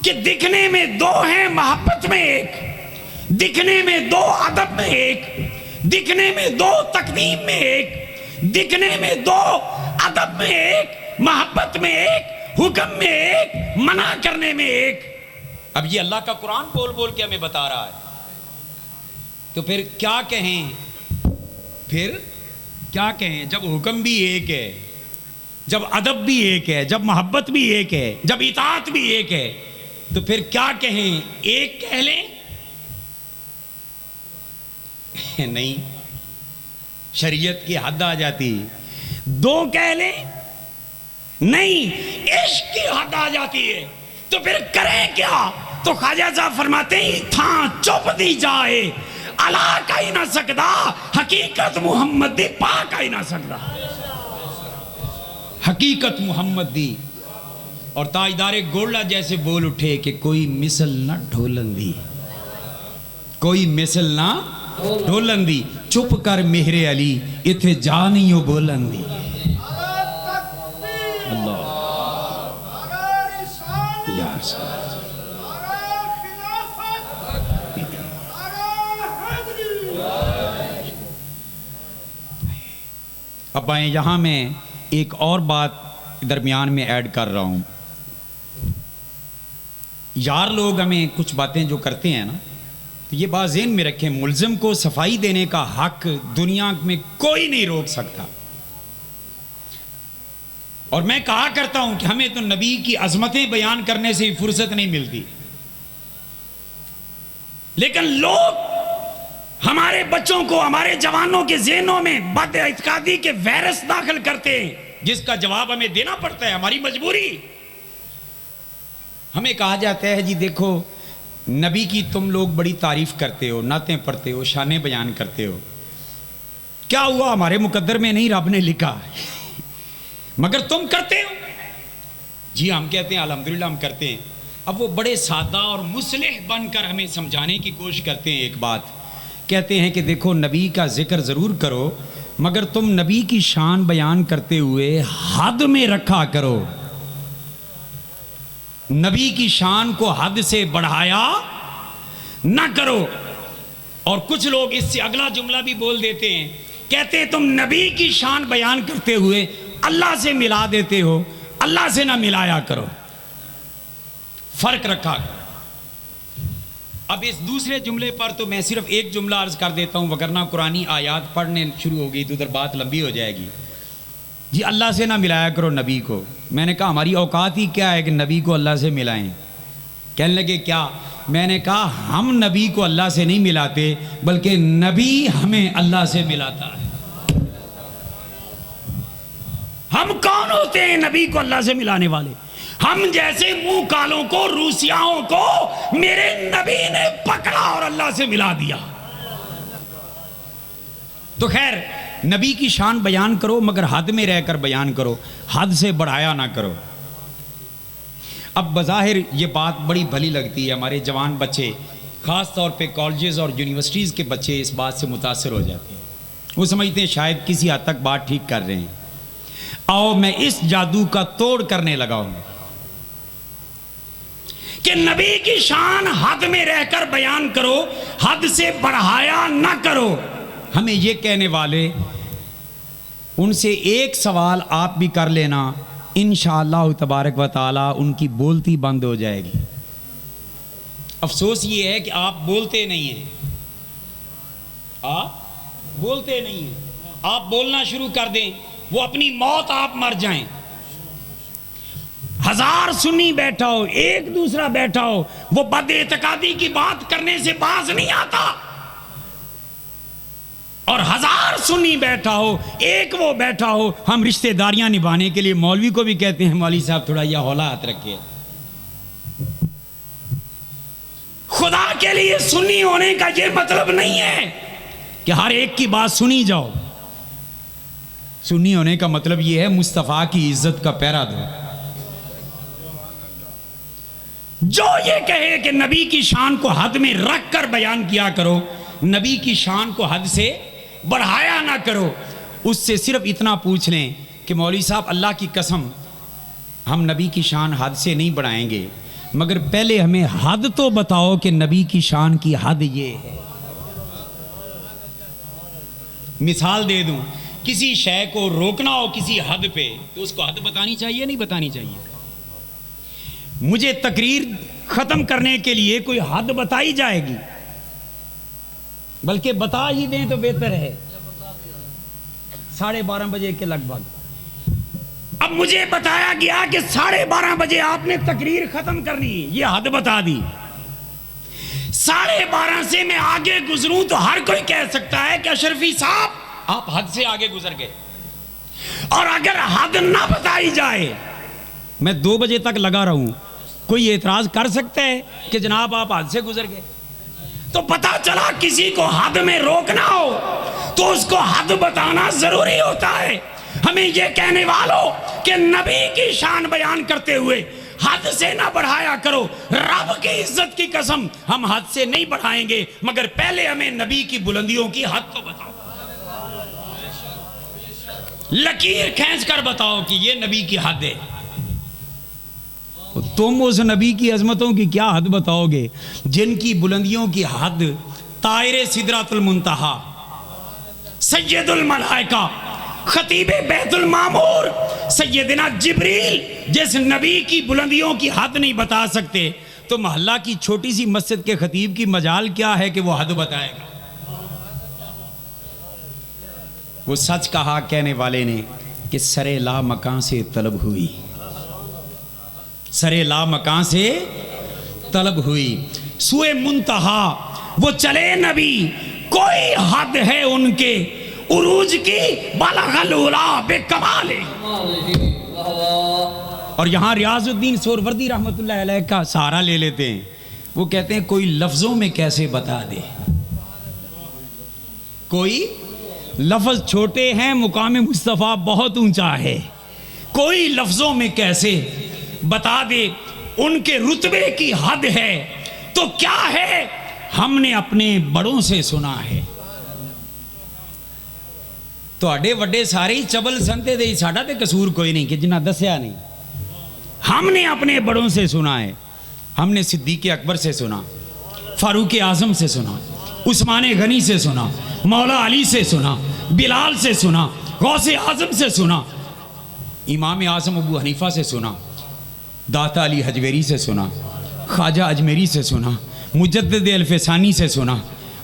کہ دکھنے میں 2 ہیں، محبت میں ایک، دکھنے میں 2 ادب میں ایک، دکھنے میں 2 تقدیم میں ایک، دکھنے میں 2 ادب میں ایک، محبت میں ایک، حکم میں ایک، منع کرنے میں ایک۔ اب یہ اللہ کا قرآن بول بول کے ہمیں بتا رہا ہے، تو پھر کیا کہیں، پھر کیا کہیں جب حکم بھی ایک ہے، جب ادب بھی ایک ہے، جب محبت بھی ایک ہے، جب اطاعت بھی ایک ہے، تو پھر کیا کہیں، ایک کہہ لیں؟ نہیں، شریعت کی حد آ جاتی۔ 2 کہہ لیں؟ نہیں، عشق کی حد آ جاتی ہے۔ تو پھر کریں کیا؟ تو خواجہ صاحب فرماتے ہیں تھاں چپ دی جائے، اللہ کا ہی نہ سکدا، حقیقت محمد دی، پا کا ہی نہ سکدا، حقیقت محمد دی۔ اور تاجدار گولڈا جیسے بول اٹھے کہ کوئی مثل نہ ڈھولن دی، کوئی مثل نہ ڈھولن دی، چپ کر مہر علی اتھے جانیو بولن دی۔ اللہ یا رسول اللہ۔ اب آئیں، یہاں میں ایک اور بات درمیان میں ایڈ کر رہا ہوں۔ یار لوگ ہمیں کچھ باتیں جو کرتے ہیں نا، یہ بات ذہن میں رکھیں، ملزم کو صفائی دینے کا حق دنیا میں کوئی نہیں روک سکتا. اور میں کہا کرتا ہوں کہ ہمیں تو نبی کی عظمتیں بیان کرنے سے فرصت نہیں ملتی، لیکن لوگ ہمارے بچوں کو، ہمارے جوانوں کے ذہنوں میں بد اعتقادی کے وائرس داخل کرتے ہیں، جس کا جواب ہمیں دینا پڑتا ہے، ہماری مجبوری. ہمیں کہا جاتا ہے جی دیکھو نبی کی تم لوگ بڑی تعریف کرتے ہو، نعتیں پڑھتے ہو، شانیں بیان کرتے ہو، کیا ہوا ہمارے مقدر میں نہیں رب نے لکھا مگر تم کرتے ہو. جی ہم کہتے ہیں الحمدللہ ہم کرتے ہیں. اب وہ بڑے سادہ اور مصلح بن کر ہمیں سمجھانے کی کوشش کرتے ہیں. ایک بات کہتے ہیں کہ دیکھو نبی کا ذکر ضرور کرو مگر تم نبی کی شان بیان کرتے ہوئے حد میں رکھا کرو، نبی کی شان کو حد سے بڑھایا نہ کرو. اور کچھ لوگ اس سے اگلا جملہ بھی بول دیتے ہیں، کہتے ہیں تم نبی کی شان بیان کرتے ہوئے اللہ سے ملا دیتے ہو، اللہ سے نہ ملایا کرو، فرق رکھا کرو. اب اس دوسرے جملے پر تو میں صرف ایک جملہ عرض کر دیتا ہوں، وگرنہ قرآنی آیات پڑھنے شروع ہو گئی تو ادھر بات لمبی ہو جائے گی. جی اللہ سے نہ ملایا کرو نبی کو. میں نے کہا ہماری اوقات ہی کیا ہے کہ نبی کو اللہ سے ملائیں. کہنے لگے کیا؟ میں نے کہا ہم نبی کو اللہ سے نہیں ملاتے بلکہ نبی ہمیں اللہ سے ملاتا ہے. ہم کون ہوتے ہیں نبی کو اللہ سے ملانے والے؟ ہم جیسے منہ کالوں کو، روسیاؤں کو میرے نبی نے پکڑا اور اللہ سے ملا دیا. تو خیر نبی کی شان بیان کرو مگر حد میں رہ کر بیان کرو، حد سے بڑھایا نہ کرو. اب بظاہر یہ بات بڑی بھلی لگتی ہے، ہمارے جوان بچے خاص طور پہ کالجز اور یونیورسٹیز کے بچے اس بات سے متاثر ہو جاتے ہیں. وہ سمجھتے ہیں شاید کسی حد تک بات ٹھیک کر رہے ہیں. آؤ میں اس جادو کا توڑ کرنے لگا ہوں کہ نبی کی شان حد میں رہ کر بیان کرو، حد سے بڑھایا نہ کرو. ہمیں یہ کہنے والے ان سے ایک سوال آپ بھی کر لینا، انشاءاللہ تبارک و تعالی ان کی بولتی بند ہو جائے گی. افسوس یہ ہے کہ آپ بولتے نہیں ہیں، آپ بولتے نہیں ہیں. آپ بولنا شروع کر دیں، وہ اپنی موت آپ مر جائیں. ہزار سنی بیٹھا ہو، ایک دوسرا بیٹھا ہو، وہ بد اعتقادی کی بات کرنے سے باز نہیں آتا. اور ہزار سنی بیٹھا ہو، ایک وہ بیٹھا ہو، ہم رشتہ داریاں نبھانے کے لیے مولوی کو بھی کہتے ہیں مولوی صاحب تھوڑا یہ ہولا ہاتھ رکھیے. خدا کے لیے سنی ہونے کا یہ مطلب نہیں ہے کہ ہر ایک کی بات سنی جاؤ. سنی ہونے کا مطلب یہ ہے مصطفیٰ کی عزت کا پہرا دو. جو یہ کہے کہ نبی کی شان کو حد میں رکھ کر بیان کیا کرو، نبی کی شان کو حد سے بڑھایا نہ کرو، اس سے صرف اتنا پوچھ لیں کہ مولوی صاحب اللہ کی قسم ہم نبی کی شان حد سے نہیں بڑھائیں گے مگر پہلے ہمیں حد تو بتاؤ کہ نبی کی شان کی حد یہ ہے. مثال دے دوں، کسی شے کو روکنا ہو کسی حد پہ تو اس کو حد بتانی چاہیے نہیں بتانی چاہیے؟ مجھے تقریر ختم کرنے کے لیے کوئی حد بتائی جائے گی، بلکہ بتا ہی دیں تو بہتر ہے. 12:30 بجے کے لگ بھگ. اب مجھے بتایا گیا کہ 12:30 بجے آپ نے تقریر ختم کرنی، یہ حد بتا دی. 12:30 سے میں آگے گزروں تو ہر کوئی کہہ سکتا ہے کہ اشرفی صاحب آپ حد سے آگے گزر گئے. اور اگر حد نہ بتائی جائے، میں 2 بجے تک لگا رہوں، کوئی اعتراض کر سکتا ہے کہ جناب آپ حد سے گزر گئے؟ تو پتا چلا کسی کو حد میں روکنا ہو تو اس کو حد بتانا ضروری ہوتا ہے. ہمیں یہ کہنے والوں کہ نبی کی شان بیان کرتے ہوئے حد سے نہ بڑھایا کرو، رب کی عزت کی قسم ہم حد سے نہیں بڑھائیں گے مگر پہلے ہمیں نبی کی بلندیوں کی حد تو بتاؤ. لکیر کھینچ کر بتاؤ کہ یہ نبی کی حد ہے. تم اس نبی کی عظمتوں کی کیا حد بتاؤ گے جن کی بلندیوں کی حد طائر سدرۃ المنتہا، سید الملائکہ، خطیب بیت المعمور سیدنا جبریل جس نبی کی بلندیوں کی حد نہیں بتا سکتے، تو محلہ کی چھوٹی سی مسجد کے خطیب کی مجال کیا ہے کہ وہ حد بتائے گا؟ وہ سچ کہا کہنے والے نے کہ سرے لا مکان سے طلب ہوئی، سرے لا مکان سے طلب ہوئی، سوئے منتہا وہ چلے نبی، کوئی حد ہے ان کے عروج کی، بلغ العلا بے کمال۔ اور یہاں ریاض الدین سہروردی رحمت اللہ علیہ کا سہارا لے لیتے ہیں، وہ کہتے ہیں کوئی لفظوں میں کیسے بتا دے، کوئی لفظ چھوٹے ہیں مقام مصطفیٰ بہت اونچا ہے، کوئی لفظوں میں کیسے بتا دے، ان کے رتبے کی حد ہے تو کیا ہے، ہم نے اپنے بڑوں سے سنا ہے۔ تو اڈے وڈے سارے ہی چبل سنتے دے، ساڈا تے قصور کوئی نہیں کہ جنہ دسیا نہیں، ہم نے اپنے بڑوں سے سنا ہے، ہم نے صدیق اکبر سے سنا، فاروق اعظم سے سنا، عثمان غنی سے سنا، مولا علی سے سنا، بلال سے سنا، غوث اعظم سے سنا، امام اعظم ابو حنیفہ سے سنا، داتا علی حجویری سے سنا، خواجہ اجمیری سے سنا، مجدد الفسانی سے سنا،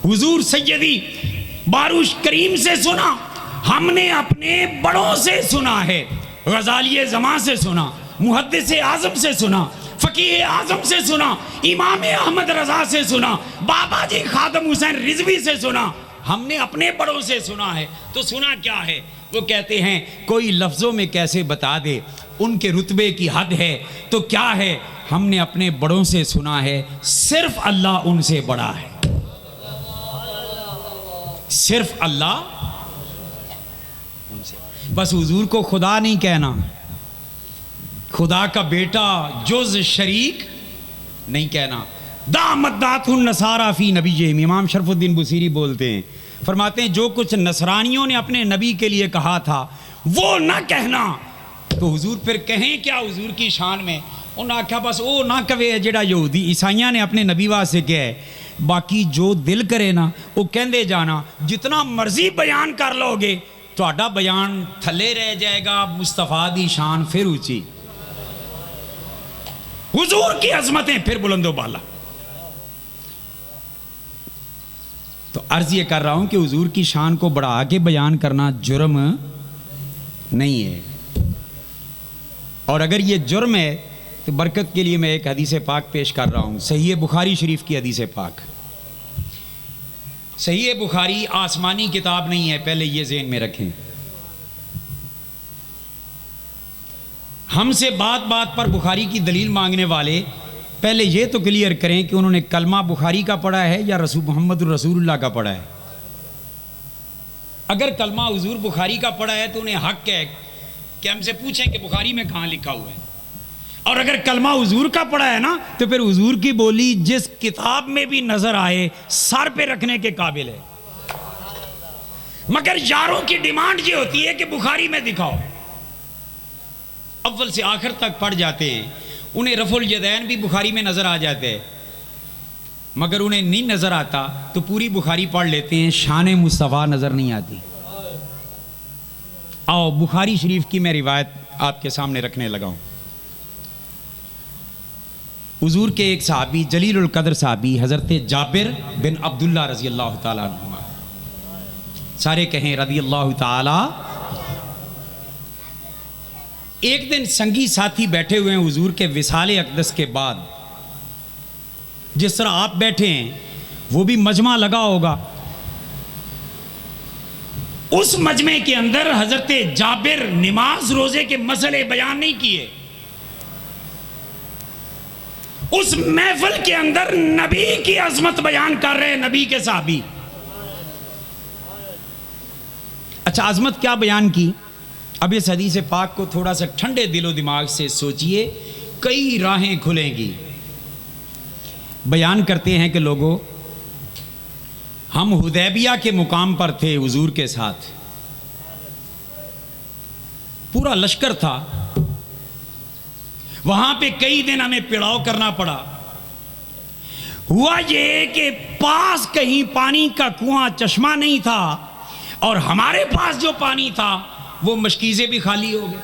حضور سیدی باروش کریم سے سنا، ہم نے اپنے بڑوں سے سنا ہے، غزالی زمان سے سنا، محدث اعظم سے سنا، فقیہ اعظم سے سنا، امام احمد رضا سے سنا، بابا جی خادم حسین رضوی سے سنا، ہم نے اپنے بڑوں سے سنا ہے تو سنا کیا ہے؟ وہ کہتے ہیں کوئی لفظوں میں کیسے بتا دے، ان کے رتبے کی حد ہے تو کیا ہے، ہم نے اپنے بڑوں سے سنا ہے، صرف اللہ ان سے بڑا ہے، صرف اللہ ان سے۔ بس حضور کو خدا نہیں کہنا، خدا کا بیٹا جز شریک نہیں کہنا۔ دامت النصارى فی نبیہم، امام شرف الدین بصیری بولتے ہیں، فرماتے ہیں جو کچھ نصرانیوں نے اپنے نبی کے لیے کہا تھا وہ نہ کہنا، تو حضور پھر کہیں کیا حضور کی شان میں؟ انہوں نے کہا بس وہ نہ کہے جڑا یہودی عیسائیاں نے اپنے نبی واسطے کیا ہے، باقی جو دل کرے نا وہ کہندے جانا، جتنا مرضی بیان کر لو گے تہاڈا بیان تھلے رہ جائے گا، مصطفیٰ دی شان پھر اونچی، حضور کی عظمتیں پھر بلند و بالا۔ تو عرض یہ کر رہا ہوں کہ حضور کی شان کو بڑھا کے بیان کرنا جرم نہیں ہے، اور اگر یہ جرم ہے تو برکت کے لیے میں ایک حدیث پاک پیش کر رہا ہوں، صحیح بخاری شریف کی حدیث پاک۔ صحیح بخاری آسمانی کتاب نہیں ہے، پہلے یہ ذہن میں رکھیں۔ ہم سے بات بات پر بخاری کی دلیل مانگنے والے پہلے یہ تو کلیئر کریں کہ انہوں نے کلمہ بخاری کا پڑھا ہے یا رسول محمد رسول اللہ کا پڑھا ہے۔ اگر کلمہ حضور بخاری کا پڑھا ہے تو انہیں حق ہے کہ ہم سے پوچھیں کہ بخاری میں کہاں لکھا ہوا ہے، اور اگر کلمہ حضور کا پڑھا ہے نا تو پھر حضور کی بولی جس کتاب میں بھی نظر آئے سر پہ رکھنے کے قابل ہے، مگر یاروں کی ڈیمانڈ یہ ہوتی ہے کہ بخاری میں دکھاؤ، اول سے آخر تک پڑھ جاتے ہیں، انہیں رفع الیدین بھی بخاری میں نظر آ جاتے ہیں، مگر انہیں نہیں نظر آتا تو پوری بخاری پڑھ لیتے ہیں، شان مصطفیٰ نظر نہیں آتی۔ آؤ بخاری شریف کی میں روایت آپ کے سامنے رکھنے لگا ہوں۔ حضور کے ایک صحابی جلیل القدر صحابی حضرت جابر بن عبداللہ رضی اللہ تعالیٰ عنہما، سارے کہیں رضی اللہ تعالیٰ۔ ایک دن سنگی ساتھی بیٹھے ہوئے ہیں حضور کے وصال اقدس کے بعد، جس طرح آپ بیٹھے ہیں وہ بھی مجمع لگا ہوگا، اس مجمع کے اندر حضرت جابر نماز روزے کے مسئلے بیان نہیں کیے، اس محفل کے اندر نبی کی عظمت بیان کر رہے نبی کے صحابی۔ اچھا عظمت کیا بیان کی؟ اب اس حدیث پاک کو تھوڑا سا ٹھنڈے دل و دماغ سے سوچئے، کئی راہیں کھلیں گی۔ بیان کرتے ہیں کہ لوگوں، ہم حدیبیہ کے مقام پر تھے حضور کے ساتھ، پورا لشکر تھا، وہاں پہ کئی دن ہمیں پڑاؤ کرنا پڑا۔ ہوا یہ کہ پاس کہیں پانی کا کنواں چشمہ نہیں تھا، اور ہمارے پاس جو پانی تھا وہ مشکیزیں بھی خالی ہو گئے،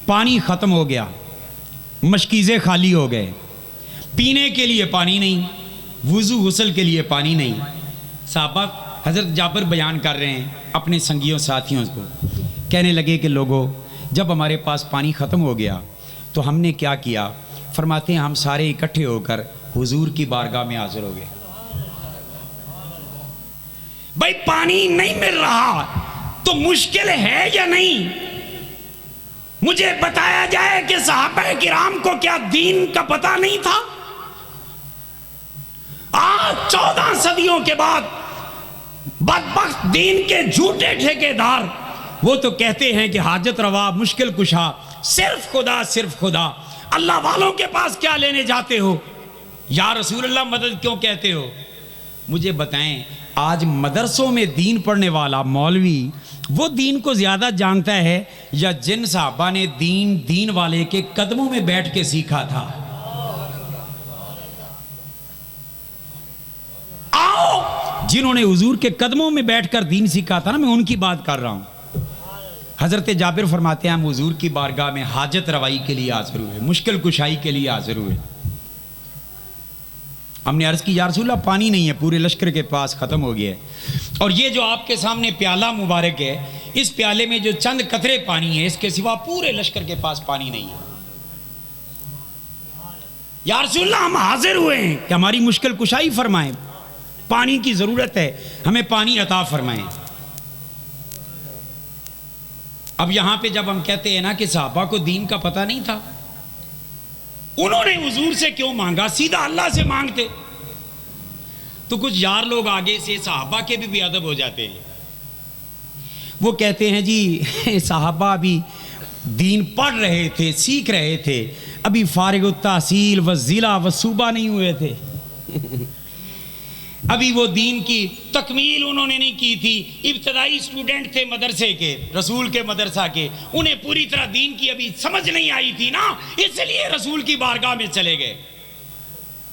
پانی ختم ہو گیا، مشکیزیں خالی ہو گئے، پینے کے لیے پانی نہیں، وضو غسل کے لیے پانی نہیں۔ صحابہ حضرت جابر بیان کر رہے ہیں اپنے سنگیوں ساتھیوں کو، کہنے لگے کہ لوگوں جب ہمارے پاس پانی ختم ہو گیا تو ہم نے کیا کیا؟ فرماتے ہیں ہم سارے اکٹھے ہو کر حضور کی بارگاہ میں حاضر ہو گئے۔ بھائی پانی نہیں مل رہا تو مشکل ہے یا نہیں؟ مجھے بتایا جائے کہ صحابہ کرام کو کیا دین کا پتہ نہیں تھا؟ آج 14 صدیوں کے بعد بدبخت دین کے جھوٹے ٹھیکیدار وہ تو کہتے ہیں کہ حاجت روا، مشکل کشا، صرف خدا، صرف خدا۔ اللہ والوں کے پاس کیا لینے جاتے ہو؟ یا رسول اللہ مدد کیوں کہتے ہو؟ مجھے بتائیں آج مدرسوں میں دین پڑھنے والا مولوی وہ دین کو زیادہ جانتا ہے یا جن صحابہ نے دین والے کے قدموں میں بیٹھ کے سیکھا تھا؟ آؤ جنہوں نے حضور کے قدموں میں بیٹھ کر دین سیکھا تھا نا، میں ان کی بات کر رہا ہوں۔ حضرت جابر فرماتے ہیں ہم حضور کی بارگاہ میں حاجت روائی کے لیے حاضر ہوئے، مشکل کشائی کے لیے حاضر ہوئے۔ ہم نے عرض کی یا رسول اللہ پانی نہیں ہے، پورے لشکر کے پاس ختم ہو گیا ہے، اور یہ جو آپ کے سامنے پیالہ مبارک ہے اس پیالے میں جو چند قطرے پانی ہے اس کے سوا پورے لشکر کے پاس پانی نہیں ہے۔ یا رسول اللہ ہم حاضر ہوئے ہیں کہ ہماری مشکل کشائی فرمائیں، پانی کی ضرورت ہے، ہمیں پانی عطا فرمائیں۔ اب یہاں پہ جب ہم کہتے ہیں نا کہ صحابہ کو دین کا پتہ نہیں تھا، انہوں نے حضور سے کیوں مانگا؟ سیدھا اللہ سے مانگتے تو کچھ یار لوگ آگے سے صحابہ کے بھی ادب ہو جاتے ہیں، وہ کہتے ہیں جی صحابہ ابھی دین پڑھ رہے تھے، سیکھ رہے تھے، ابھی فارغ التحصیل و ضلع و صوبہ نہیں ہوئے تھے، ابھی وہ دین کی تکمیل انہوں نے نہیں کی تھی، ابتدائی اسٹوڈنٹ تھے مدرسے کے، رسول کے مدرسہ کے، انہیں پوری طرح دین کی ابھی سمجھ نہیں آئی تھی نا، اس لیے رسول کی بارگاہ میں چلے گئے۔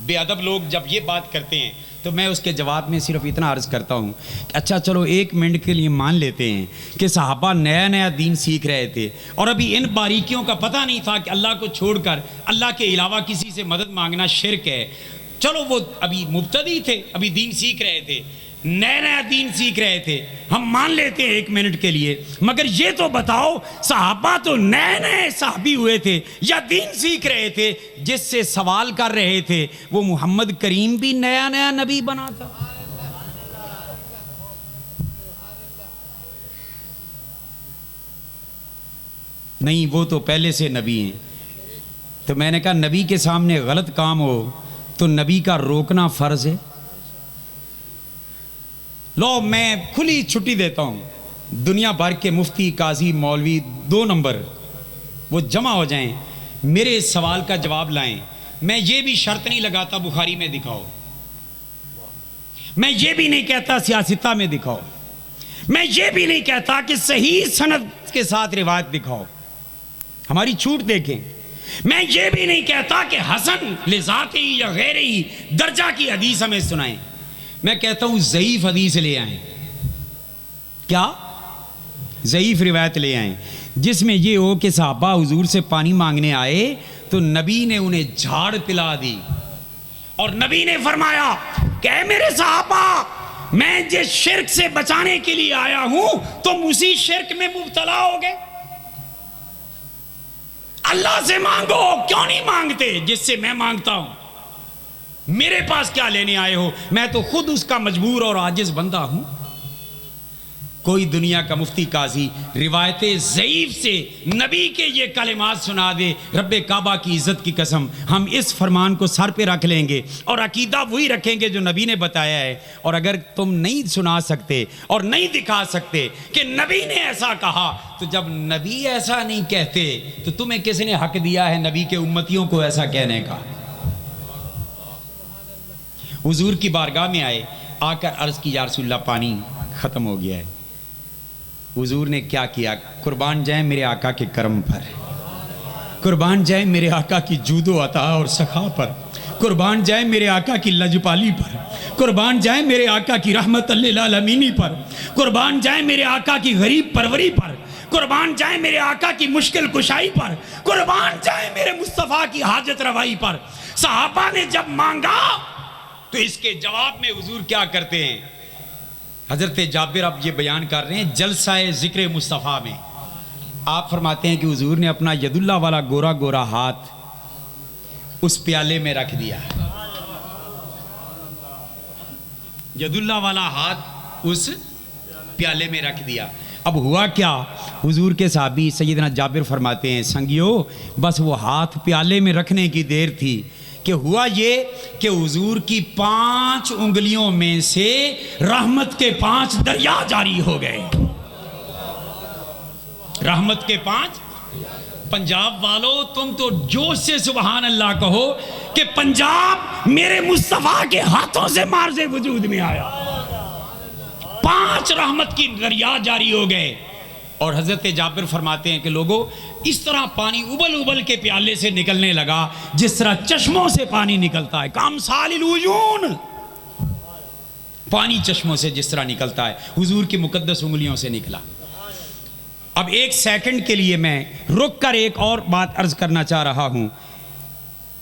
بے ادب لوگ جب یہ بات کرتے ہیں تو میں اس کے جواب میں صرف اتنا عرض کرتا ہوں کہ اچھا چلو ایک منٹ کے لیے مان لیتے ہیں کہ صحابہ نیا نیا دین سیکھ رہے تھے اور ابھی ان باریکیوں کا پتہ نہیں تھا کہ اللہ کو چھوڑ کر اللہ کے علاوہ کسی سے مدد مانگنا شرک ہے۔ چلو وہ ابھی مبتدی تھے، ابھی دین سیکھ رہے تھے، نیا نیا دین سیکھ رہے تھے، ہم مان لیتے ہیں ایک منٹ کے لیے، مگر یہ تو بتاؤ صحابہ تو نئے نئے صحابی ہوئے تھے یا دین سیکھ رہے تھے؟ جس سے سوال کر رہے تھے وہ محمد کریم بھی نیا نیا نبی بنا تھا۔ نہیں، وہ تو پہلے سے نبی ہیں۔ تو میں نے کہا نبی کے سامنے غلط کام ہو تو نبی کا روکنا فرض ہے؟ لو میں کھلی چھٹی دیتا ہوں، دنیا بھر کے مفتی، قاضی، مولوی 2 نمبر وہ جمع ہو جائیں، میرے اس سوال کا جواب لائیں۔ میں یہ بھی شرط نہیں لگاتا بخاری میں دکھاؤ، میں یہ بھی نہیں کہتا سیاستہ میں دکھاؤ، میں یہ بھی نہیں کہتا کہ صحیح سند کے ساتھ روایت دکھاؤ، ہماری چھوٹ دیکھیں۔ میں یہ بھی نہیں کہتا کہ حسن لذات ہی یا غیر ہی درجہ کی حدیث ہمیں سنائیں، میں کہتا ہوں ضعیف حدیث لے آئیں۔ کیا؟ ضعیف روایت لے آئیں جس میں یہ ہو کہ صحابہ حضور سے پانی مانگنے آئے تو نبی نے انہیں جھاڑ پلا دی اور نبی نے فرمایا کہ اے میرے صحابہ، میں جس شرک سے بچانے کے لیے آیا ہوں تم اسی شرک میں مبتلا ہو گئے۔ اللہ سے مانگو، کیوں نہیں مانگتے جس سے میں مانگتا ہوں؟ میرے پاس کیا لینے آئے ہو؟ میں تو خود اس کا مجبور اور عاجز بندہ ہوں۔ کوئی دنیا کا مفتی قاضی روایت ضعیف سے نبی کے یہ کلمات سنا دے، رب کعبہ کی عزت کی قسم ہم اس فرمان کو سر پہ رکھ لیں گے اور عقیدہ وہی رکھیں گے جو نبی نے بتایا ہے۔ اور اگر تم نہیں سنا سکتے اور نہیں دکھا سکتے کہ نبی نے ایسا کہا تو جب نبی ایسا نہیں کہتے تو تمہیں کس نے حق دیا ہے نبی کے امتیوں کو ایسا کہنے کا؟ حضور کی بارگاہ میں آئے، آ کر عرض کی یا رسول اللہ پانی ختم ہو گیا ہے۔ حضور نے کیا کیا؟ قربان جائیں میرے آقا کے کرم پر، قربان جائیں میرے آقا کی جود و عطا اور سخا پر، قربان جائیں میرے آقا کی لجپالی پر، قربان جائیں میرے آقا کی رحمت للعالمین پر، قربان جائیں میرے آقا کی غریب پروری پر، قربان جائیں میرے آقا کی مشکل کشائی پر، قربان جائیں میرے مصطفیٰ کی حاجت روائی پر۔ صحابہ نے جب مانگا تو اس کے جواب میں حضور کیا کرتے ہیں؟ حضرت جابر اب یہ بیان کر رہے ہیں جلسہ ذکر مصطفیٰ میں، آپ فرماتے ہیں کہ حضور نے اپنا ید اللہ والا گورا گورا ہاتھ اس پیالے میں رکھ دیا، ید اللہ والا ہاتھ اس پیالے میں رکھ دیا۔ اب ہوا کیا؟ حضور کے صحابی سیدنا جابر فرماتے ہیں سنگیو بس وہ ہاتھ پیالے میں رکھنے کی دیر تھی کہ ہوا یہ کہ حضور کی 5 انگلیوں میں سے رحمت کے 5 دریا جاری ہو گئے۔ رحمت کے 5۔ پنجاب والو تم تو جوش سے سبحان اللہ کہو کہ پنجاب میرے مصطفیٰ کے ہاتھوں سے مارز وجود میں آیا۔ 5 رحمت کی دریا جاری ہو گئے۔ اور حضرت جابر فرماتے ہیں کہ لوگوں اس طرح پانی ابل ابل کے پیالے سے نکلنے لگا جس طرح چشموں سے پانی نکلتا ہے، کامثال العیون، پانی چشموں سے جس طرح نکلتا ہے حضور کی مقدس انگلیوں سے نکلا۔ اب 1 سیکنڈ کے لیے میں رک کر ایک اور بات عرض کرنا چاہ رہا ہوں،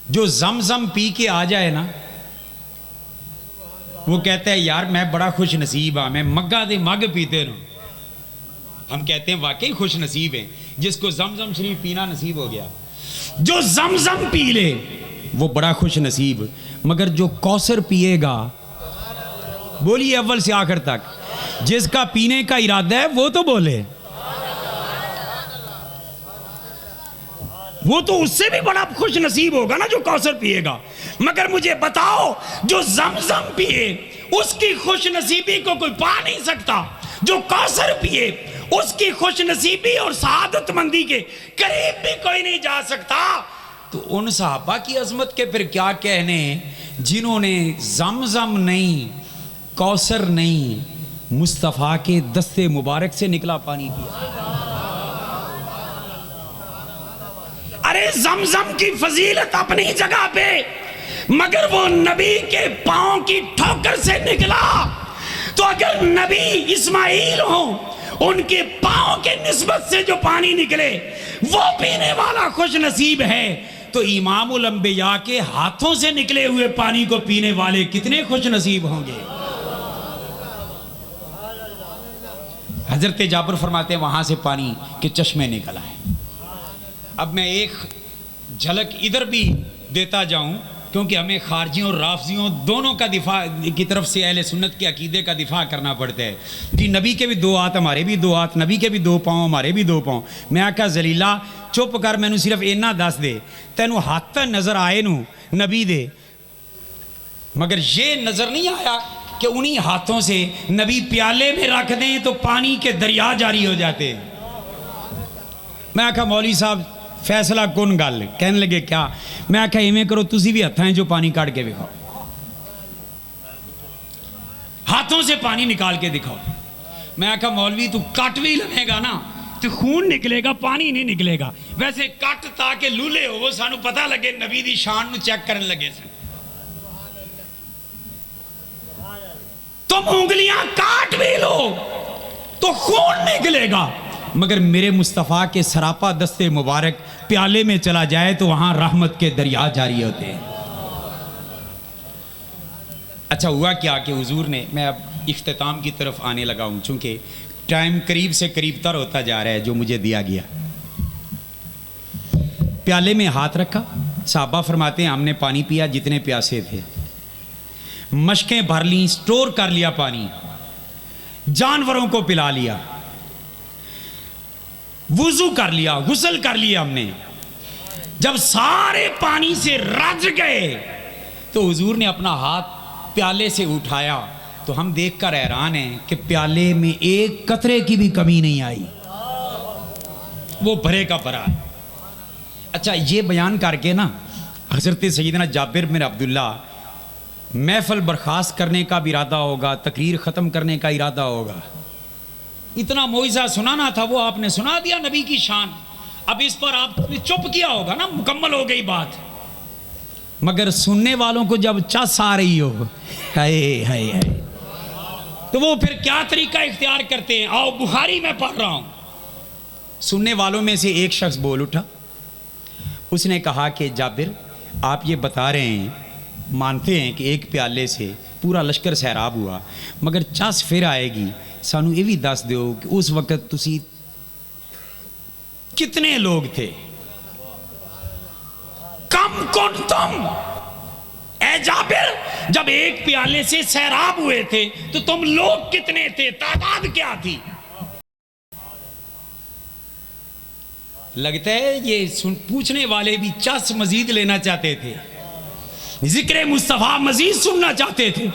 جو زمزم پی کے آ جائے نا وہ کہتا ہے یار میں بڑا خوش نصیب ہاں، میں مگا دے مگ پیتے رہوں۔ ہم کہتے ہیں واقعی خوش نصیب ہیں جس کو زمزم شریف پینا نصیب ہو گیا۔ جو زمزم پی لے وہ بڑا خوش نصیب، مگر جو کوثر پیے گا، بولیے اول سے آخر تک، جس کا پینے کا ارادہ ہے وہ تو بولے، وہ تو اس سے بھی بڑا خوش نصیب ہوگا نا جو کوثر پیے گا۔ مگر مجھے بتاؤ جو زمزم پیے اس کی خوش نصیبی کو کوئی پا نہیں سکتا، جو کوثر پیے اس کی خوش نصیبی اور سعادت مندی کے قریب بھی کوئی نہیں جا سکتا۔ تو ان صحابہ کی عظمت کے پھر کیا کہنے جنہوں نے زمزم نہیں، کوثر نہیں، مصطفیٰ کے دستے مبارک سے نکلا پانی پیا۔ ارے زمزم کی فضیلت اپنی جگہ پہ، مگر وہ نبی کے پاؤں کی ٹھوکر سے نکلا۔ تو اگر نبی اسماعیل ہوں، ان کے پاؤں کے نسبت سے جو پانی نکلے وہ پینے والا خوش نصیب ہے، تو امام الانبیاء کے ہاتھوں سے نکلے ہوئے پانی کو پینے والے کتنے خوش نصیب ہوں گے۔ حضرت جابر فرماتے ہیں وہاں سے پانی کے چشمے نکل آئے۔ اب میں ایک جھلک ادھر بھی دیتا جاؤں کیونکہ ہمیں خارجیوں اور رافضیوں دونوں کا دفاع کی طرف سے اہل سنت کے عقیدے کا دفاع کرنا پڑتا ہے کہ نبی کے بھی 2 ہاتھ ہمارے بھی 2 ہاتھ، نبی کے بھی 2 پاؤں ہمارے بھی 2 پاؤں۔ میں آکھا زلیلہ چپ کر، مینوں صرف اینا دس دے تینوں ہاتھ نظر آئے نو نبی دے، مگر یہ نظر نہیں آیا کہ انہی ہاتھوں سے نبی پیالے میں رکھ دیں تو پانی کے دریا جاری ہو جاتے۔ میں آکھا مولوی صاحب فیصلہ کون گل؟ کہنے لگے کیا؟ میں آکھا ایویں کرو تسی بھی ہتھاں جو پانی کاٹ کے دکھاؤ، ہاتھوں سے پانی نکال کے دکھاؤ۔ میں آکھا مولوی تو کٹ بھی لگے گا نا تو خون نکلے گا، پانی نہیں نکلے گا۔ ویسے کٹ تاکہ لولے ہو وہ سانو پتہ لگے نبی دی شان نو چیک کرن لگے سن۔ تم انگلیاں کاٹ بھی لو تو خون نکلے گا، مگر میرے مصطفیٰ کے سراپا دستے مبارک پیالے میں چلا جائے تو وہاں رحمت کے دریا جاری ہوتے ہیں۔ اچھا ہوا کیا کہ حضور نے، میں اب اختتام کی طرف آنے لگا ہوں چونکہ ٹائم قریب سے قریب تر ہوتا جا رہا ہے جو مجھے دیا گیا۔ پیالے میں ہاتھ رکھا، صحابہ فرماتے ہیں ہم نے پانی پیا جتنے پیاسے تھے، مشکیں بھر لیں، سٹور کر لیا پانی، جانوروں کو پلا لیا، وضو کر لیا، غسل کر لیا ہم نے۔ جب سارے پانی سے رج گئے تو حضور نے اپنا ہاتھ پیالے سے اٹھایا تو ہم دیکھ کر حیران ہیں کہ پیالے میں ایک قطرے کی بھی کمی نہیں آئی، وہ بھرے کا بھرا۔ اچھا یہ بیان کر کے نا حضرت سیدنا جابر بن عبداللہ محفل برخاست کرنے کا بھی ارادہ ہوگا، تقریر ختم کرنے کا ارادہ ہوگا۔ اتنا معجزہ سنانا تھا وہ آپ نے سنا دیا نبی کی شان۔ اب اس پر آپ نے چپ کیا ہوگا نا، مکمل ہو گئی بات، مگر سننے والوں کو جب چس آ رہی ہو ہائے ہائے ہائے تو وہ پھر کیا طریقہ اختیار کرتے ہیں۔ آؤ بخاری میں پڑھ رہا ہوں، سننے والوں میں سے ایک شخص بول اٹھا، اس نے کہا کہ جابر آپ یہ بتا رہے ہیں، مانتے ہیں کہ ایک پیالے سے پورا لشکر سیراب ہوا، مگر چس پھر آئے گی، سانو یہ بھی دس دیو کہ اس وقت تسی کتنے لوگ تھے؟ کم کنتم، اے جابر جب ایک پیالے سے سیراب ہوئے تھے تو تم لوگ کتنے تھے، تعداد کیا تھی؟ لگتا ہے یہ پوچھنے والے بھی چس مزید لینا چاہتے تھے، ذکر مصطفیٰ مزید سننا چاہتے تھے۔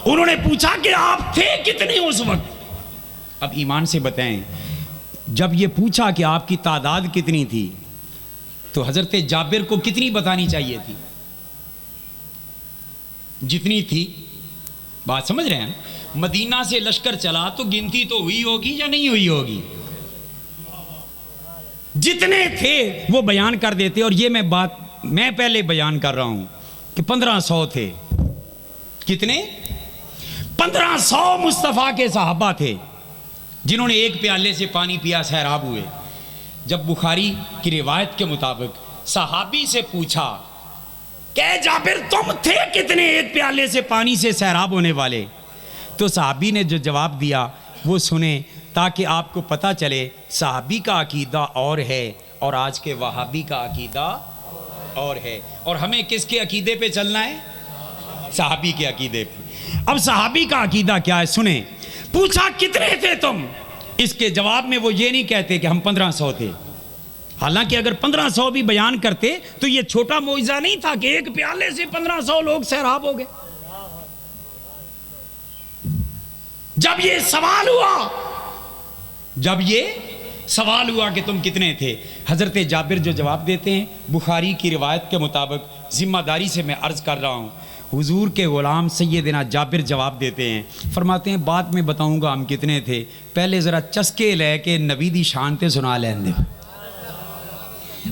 انہوں نے پوچھا کہ آپ تھے کتنے اس وقت؟ اب ایمان سے بتائیں، جب یہ پوچھا کہ آپ کی تعداد کتنی تھی تو حضرت جابر کو کتنی بتانی چاہیے تھی؟ جتنی تھی۔ بات سمجھ رہے ہیں؟ مدینہ سے لشکر چلا تو گنتی تو ہوئی ہوگی یا نہیں ہوئی ہوگی؟ جتنے تھے وہ بیان کر دیتے، اور یہ میں پہلے بیان کر رہا ہوں کہ 1500 تھے۔ کتنے؟ 1500 مصطفیٰ کے صحابہ تھے جنہوں نے ایک پیالے سے پانی پیا، سیراب ہوئے۔ جب بخاری کی روایت کے مطابق صحابی سے پوچھا کہ جابر تم تھے کتنے ایک پیالے سے پانی سے سیراب ہونے والے، تو صحابی نے جو جواب دیا وہ سنیں تاکہ آپ کو پتہ چلے صحابی کا عقیدہ اور ہے اور آج کے وہابی کا عقیدہ اور ہے، اور ہمیں کس کے عقیدے پہ چلنا ہے؟ صحابی کے عقیدے پہ۔ اب صحابی کا عقیدہ کیا ہے سنیں۔ پوچھا کتنے تھے تم؟ اس کے جواب میں وہ یہ نہیں کہتے کہ ہم 1500 تھے، حالانکہ اگر 1500 بھی بیان کرتے تو یہ چھوٹا معجزہ نہیں تھا کہ ایک پیالے سے 1500 لوگ سیراب ہو گئے۔ جب یہ سوال ہوا کہ تم کتنے تھے، حضرت جابر جو جواب دیتے ہیں بخاری کی روایت کے مطابق، ذمہ داری سے میں عرض کر رہا ہوں، حضور کے غلام سیدنا جابر جواب دیتے ہیں، فرماتے ہیں بعد میں بتاؤں گا ہم کتنے تھے، پہلے ذرا چسکے لے کے نبی دی شان تے سنا لین دے۔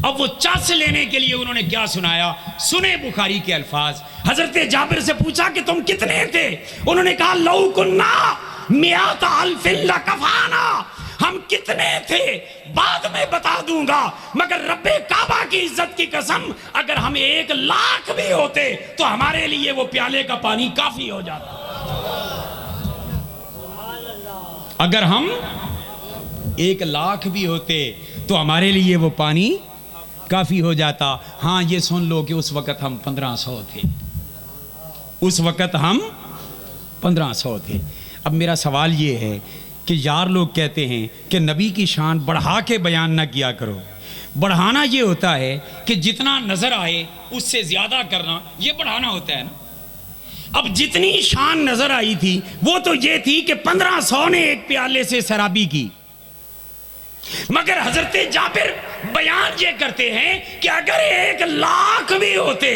اب وہ چس لینے کے لیے انہوں نے کیا سنایا، سنیں بخاری کے الفاظ۔ حضرت جابر سے پوچھا کہ تم کتنے تھے، انہوں نے کہا لو کنا میات الف لکفانا، ہم کتنے تھے بعد میں بتا دوں گا، مگر رب کعبہ کی عزت کی قسم اگر ہم 1,00,000 بھی ہوتے تو ہمارے لیے وہ پیالے کا پانی کافی ہو جاتا۔ اگر ہم 1,00,000 بھی ہوتے تو ہمارے لیے وہ پانی کافی ہو جاتا۔ ہاں یہ سن لو کہ اس وقت ہم 1500 تھے، اس وقت ہم 1500 تھے۔ اب میرا سوال یہ ہے کہ یار لوگ کہتے ہیں کہ نبی کی شان بڑھا کے بیان نہ کیا کرو۔ بڑھانا یہ ہوتا ہے کہ جتنا نظر آئے اس سے زیادہ کرنا، یہ بڑھانا ہوتا ہے نا۔ اب جتنی شان نظر آئی تھی وہ تو یہ تھی کہ 1500 نے ایک پیالے سے سیرابی کی، مگر حضرت جابر بیان یہ کرتے ہیں کہ اگر 1,00,000 بھی ہوتے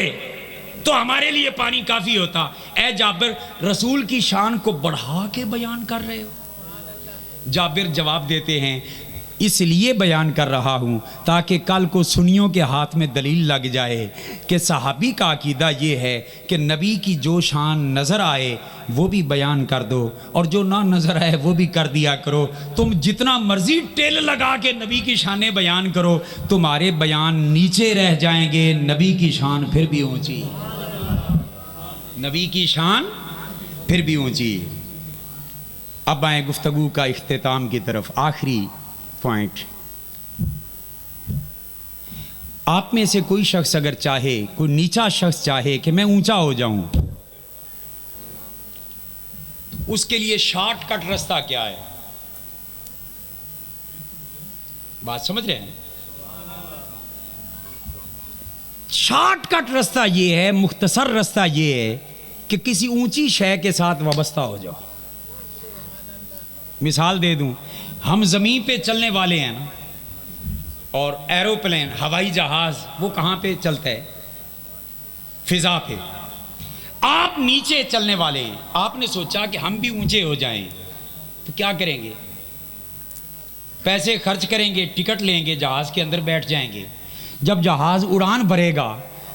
تو ہمارے لیے پانی کافی ہوتا۔ اے جابر رسول کی شان کو بڑھا کے بیان کر رہے ہو؟ جابر جواب دیتے ہیں اس لیے بیان کر رہا ہوں تاکہ کل کو سنیوں کے ہاتھ میں دلیل لگ جائے کہ صحابی کا عقیدہ یہ ہے کہ نبی کی جو شان نظر آئے وہ بھی بیان کر دو، اور جو نہ نظر آئے وہ بھی کر دیا کرو۔ تم جتنا مرضی ٹیل لگا کے نبی کی شانیں بیان کرو، تمہارے بیان نیچے رہ جائیں گے، نبی کی شان پھر بھی اونچی، نبی کی شان پھر بھی اونچی۔ اب آئیں گفتگو کا اختتام کی طرف۔ آخری پوائنٹ، آپ میں سے کوئی شخص اگر چاہے، کوئی نیچا شخص چاہے کہ میں اونچا ہو جاؤں، اس کے لیے شارٹ کٹ رستہ کیا ہے؟ بات سمجھ رہے ہیں؟ شارٹ کٹ رستہ یہ ہے، مختصر رستہ یہ ہے کہ کسی اونچی شے کے ساتھ وابستہ ہو جاؤ۔ مثال دے دوں، ہم زمین پہ چلنے والے ہیں نا، اور ایروپلین ہوائی جہاز وہ کہاں پہ چلتا ہے؟ فضا پہ۔ آپ نیچے چلنے والے ہیں، آپ نے سوچا کہ ہم بھی اونچے ہو جائیں تو کیا کریں گے؟ پیسے خرچ کریں گے، ٹکٹ لیں گے، جہاز کے اندر بیٹھ جائیں گے۔ جب جہاز اڑان بھرے گا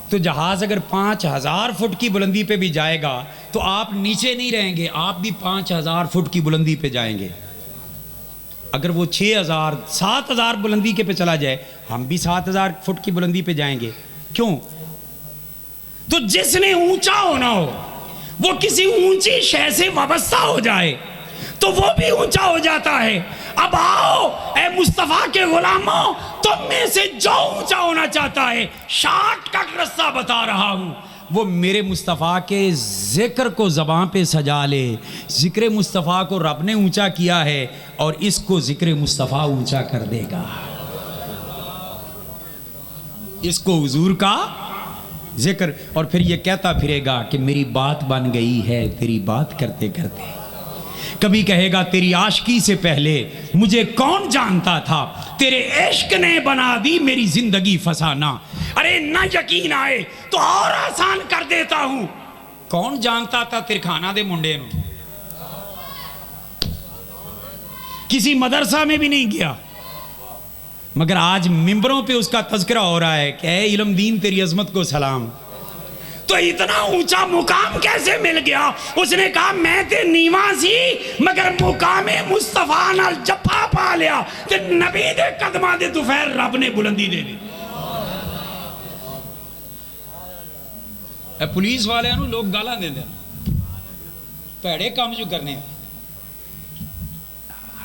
تو جہاز اگر 5000 فٹ کی بلندی پہ بھی جائے گا تو آپ نیچے نہیں رہیں گے، آپ بھی 5000 فٹ کی بلندی پہ جائیں گے۔ اگر وہ 6000 7000 بلندی کے پہ چلا جائے ہم بھی 7000 فٹ کی بلندی پہ جائیں گے. کیوں؟ تو جس نے اونچا ہونا ہو وہ کسی اونچی شے سے وابستہ ہو جائے تو وہ بھی اونچا ہو جاتا ہے. اب آؤ اے مصطفیٰ کے غلاموں، تم میں سے جو اونچا ہونا چاہتا ہے شارٹ کٹ رستہ بتا رہا ہوں، وہ میرے مصطفیٰ کے ذکر کو زبان پہ سجا لے. ذکر مصطفیٰ کو رب نے اونچا کیا ہے اور اس کو ذکر مصطفیٰ اونچا کر دے گا. اس کو حضور کا ذکر، اور پھر یہ کہتا پھرے گا کہ میری بات بن گئی ہے تیری بات کرتے کرتے. کبھی کہے گا تیری عاشقی سے پہلے مجھے کون جانتا تھا، تیرے عشق نے بنا دی میری زندگی فسانہ. ارے نہ یقین آئے تو اور آسان کر دیتا ہوں. کون جانتا تھا ترکھانہ دے منڈے نو؟ کسی مدرسہ میں بھی نہیں گیا، مگر آج ممبروں پہ اس کا تذکرہ ہو رہا ہے کہ اے علم دین تیری عظمت کو سلام. تو اتنا اونچا مقام کیسے مل گیا؟ اس نے کہا میں تے نیواں سی مگر مقام مصطفیٰ نال جفا پا لیا تے نبی دے قدماں دے دوپہر رب نے بلندی دے دی. اے پولیس والے نو لوگ گالاں دیندے پیڑے کام جو کرنے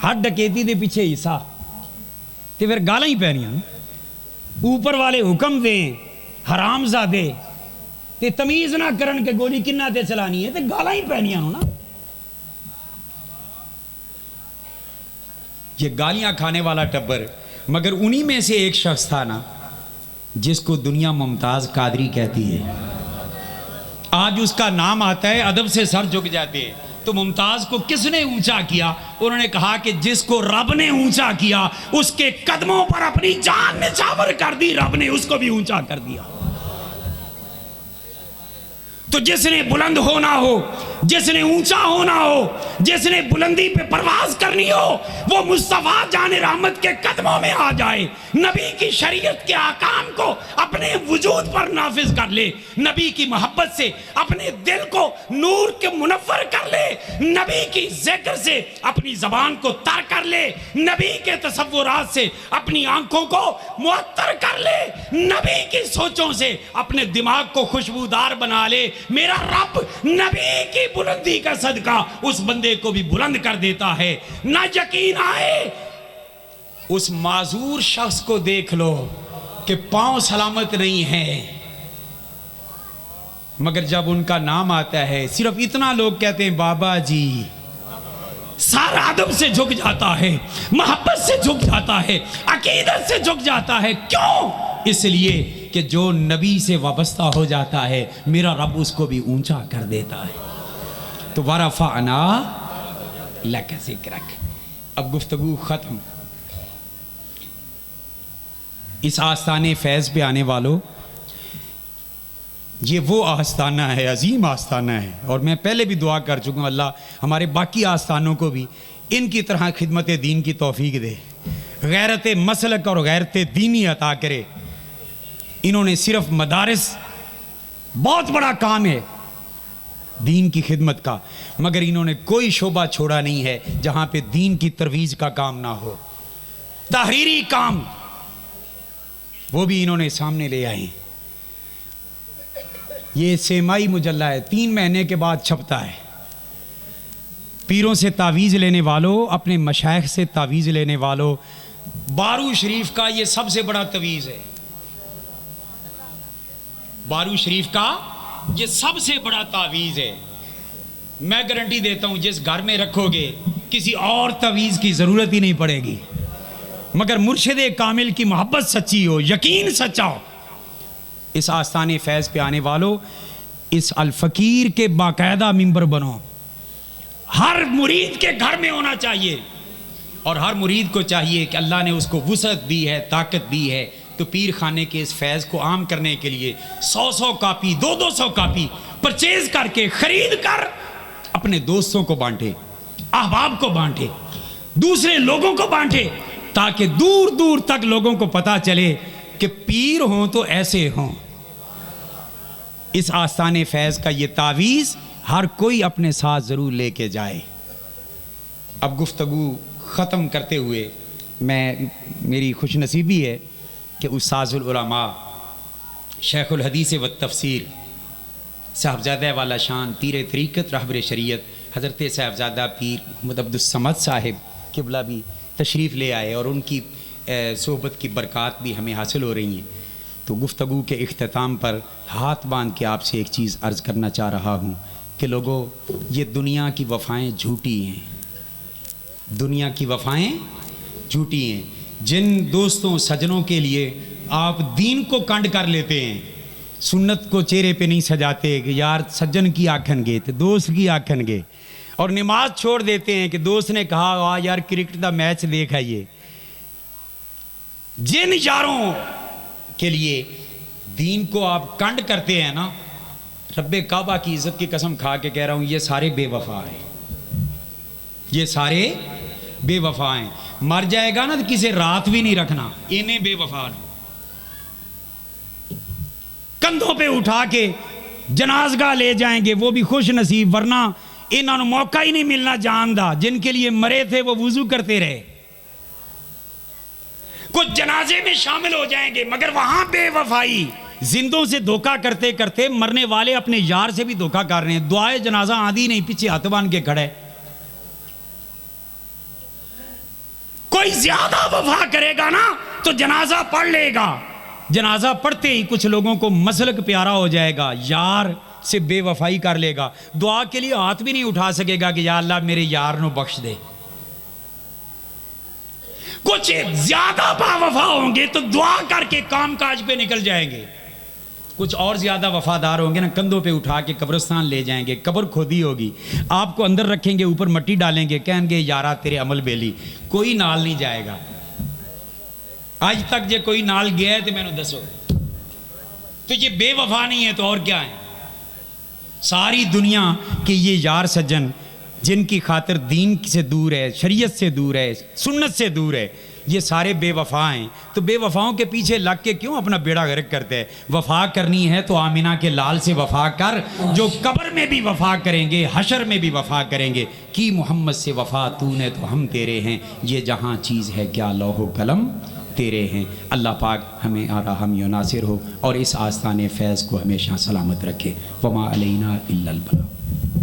ہر ڈکیتی دے پیچھے حصہ تے پھر گالاں ہی پینیاں. اوپر والے حکم دیں حرام زادے تے تمیز نہ کرن کے گولی کنہ تے چلانی ہے تے گالاں ہی پینیاں ہو نا. یہ گالیاں کھانے والا ٹبر، مگر انہی میں سے ایک شخص تھا نا جس کو دنیا ممتاز قادری کہتی ہے. آج اس کا نام آتا ہے ادب سے سر جھک جاتے ہیں. تو ممتاز کو کس نے اونچا کیا؟ انہوں نے کہا کہ جس کو رب نے اونچا کیا اس کے قدموں پر اپنی جان نچھاور کر دی، رب نے اس کو بھی اونچا کر دیا. تو جس نے بلند ہونا ہو، جس نے اونچا ہونا ہو، جس نے بلندی پہ پرواز کرنی ہو، وہ مصطفیٰ جان رحمت کے قدموں میں آ جائے، نبی کی شریعت کے احکام کو اپنے وجود پر نافذ کر لے، نبی کی محبت سے اپنے دل کو نور کے منور کر لے، نبی کی ذکر سے اپنی زبان کو تر کر لے، نبی کے تصورات سے اپنی آنکھوں کو معطر کر لے، نبی کی سوچوں سے اپنے دماغ کو خوشبودار بنا لے. میرا رب نبی کی بلندی کا صدقہ اس بندے کو بھی بلند کر دیتا ہے. نہ یقین آئے اس معذور شخص کو دیکھ لو کہ پاؤں سلامت نہیں ہے، مگر جب ان کا نام آتا ہے صرف اتنا لوگ کہتے ہیں بابا جی. سارا ادب سے جھک جاتا ہے، محبت سے جھک جاتا ہے، عقیدت سے جھک جاتا ہے. کیوں؟ اس لیے کہ جو نبی سے وابستہ ہو جاتا ہے میرا رب اس کو بھی اونچا کر دیتا ہے. تو وَرَفَعْنَا لَكَ ذِكْرَكَ. اب گفتگو ختم. اس آستانے فیض پہ آنے والوں، یہ وہ آستانہ ہے، عظیم آستانہ ہے، اور میں پہلے بھی دعا کر چکا ہوں اللہ ہمارے باقی آستانوں کو بھی ان کی طرح خدمت دین کی توفیق دے، غیرت مسلک اور غیرت دینی عطا کرے. انہوں نے صرف مدارس، بہت بڑا کام ہے دین کی خدمت کا، مگر انہوں نے کوئی شعبہ چھوڑا نہیں ہے جہاں پہ دین کی ترویج کا کام نہ ہو. تحریری کام وہ بھی انہوں نے سامنے لے آئے. یہ سیمائی مجلہ ہے، 3 مہینے کے بعد چھپتا ہے. پیروں سے تعویذ لینے والوں، اپنے مشائخ سے تعویذ لینے والوں، بارو شریف کا یہ سب سے بڑا تعویذ ہے. بارو شریف کا یہ سب سے بڑا تعویذ ہے. میں گارنٹی دیتا ہوں جس گھر میں رکھو گے کسی اور تعویذ کی ضرورت ہی نہیں پڑے گی، مگر مرشد کامل کی محبت سچی ہو، یقین سچا ہو. اس آستانے فیض پہ آنے والوں، اس الفقیر کے باقاعدہ ممبر بنو. ہر مرید کے گھر میں ہونا چاہیے، اور ہر مرید کو چاہیے کہ اللہ نے اس کو وسعت دی ہے، طاقت دی ہے، تو پیر خانے کے اس فیض کو عام کرنے کے لیے 100 کاپی 200 کاپی پرچیز کر کے خرید کر اپنے دوستوں کو بانٹے، احباب کو بانٹے، دوسرے لوگوں کو بانٹے، تاکہ دور دور تک لوگوں کو پتا چلے کہ پیر ہوں تو ایسے ہوں. اس آستانے فیض کا یہ تعویذ ہر کوئی اپنے ساتھ ضرور لے کے جائے. اب گفتگو ختم کرتے ہوئے میری خوش نصیبی ہے کہ استاذ العلماء شیخ الحدیث و تفسیر صاحبزادہ والا شان پیر طریقت رہبر شریعت حضرت صاحبزادہ پیر محمد عبدالصمد صاحب قبلہ بھی تشریف لے آئے اور ان کی صحبت کی برکات بھی ہمیں حاصل ہو رہی ہیں. تو گفتگو کے اختتام پر ہاتھ باندھ کے آپ سے ایک چیز عرض کرنا چاہ رہا ہوں کہ لوگوں، یہ دنیا کی وفائیں جھوٹی ہیں، دنیا کی وفائیں جھوٹی ہیں. جن دوستوں سجنوں کے لیے آپ دین کو کنڈ کر لیتے ہیں، سنت کو چہرے پہ نہیں سجاتے کہ یار سجن کی آکھن گے تو دوست کی آکھن گے، اور نماز چھوڑ دیتے ہیں کہ دوست نے کہا یار کرکٹ دا میچ دیکھ آئیے. جن یاروں کے لیے دین کو آپ کنڈ کرتے ہیں نا، رب کعبہ کی عزت کی قسم کھا کے کہہ رہا ہوں، یہ سارے بے وفا ہیں، یہ سارے بے وفا ہیں. مر جائے گا نا تو کسی رات بھی نہیں رکھنا، انہیں بے وفا نے کندھوں پہ اٹھا کے جنازگاہ لے جائیں گے، وہ بھی خوش نصیب، ورنہ انہوں نے موقع ہی نہیں ملنا جان دا. جن کے لیے مرے تھے وہ وضو کرتے رہے. کچھ جنازے میں شامل ہو جائیں گے مگر وہاں بے وفائی، زندوں سے دھوکہ کرتے کرتے مرنے والے اپنے یار سے بھی دھوکہ کر رہے ہیں. دعائے جنازہ آدھی نہیں، پیچھے ہاتھ باندھ کے کھڑے. کوئی زیادہ وفا کرے گا نا تو جنازہ پڑھ لے گا، جنازہ پڑھتے ہی کچھ لوگوں کو مسلک پیارا ہو جائے گا، یار سے بے وفائی کر لے گا، دعا کے لیے ہاتھ بھی نہیں اٹھا سکے گا کہ یا اللہ میرے یار نو بخش دے. کچھ زیادہ با وفا ہوں گے تو دعا کر کے کام کاج پہ نکل جائیں گے. کچھ اور زیادہ وفادار ہوں گے نا، کندھوں پہ اٹھا کے قبرستان لے جائیں گے، قبر کھودی ہوگی، آپ کو اندر رکھیں گے، اوپر مٹی ڈالیں گے، کہیں گے یارا تیرے عمل بیلی. کوئی نال نہیں جائے گا. آج تک جے کوئی نال گیا ہے تو میں نے دسو، تو یہ بے وفا نہیں ہے تو اور کیا ہے؟ ساری دنیا کے یہ یار سجن جن کی خاطر دین سے دور ہے، شریعت سے دور ہے، سنت سے دور ہے، یہ سارے بے وفا ہیں. تو بے وفاؤں کے پیچھے لگ کے کیوں اپنا بیڑا غرق کرتے ہیں؟ وفا کرنی ہے تو آمینہ کے لال سے وفا کر، جو قبر میں بھی وفا کریں گے، حشر میں بھی وفا کریں گے. کی محمد سے وفا تو نے تو ہم تیرے ہیں، یہ جہاں چیز ہے کیا لوح و قلم تیرے ہیں. اللہ پاک ہمیں حامی و ناصر ہو اور اس آستانے فیض کو ہمیشہ سلامت رکھے. وما علینا الا البلاغ.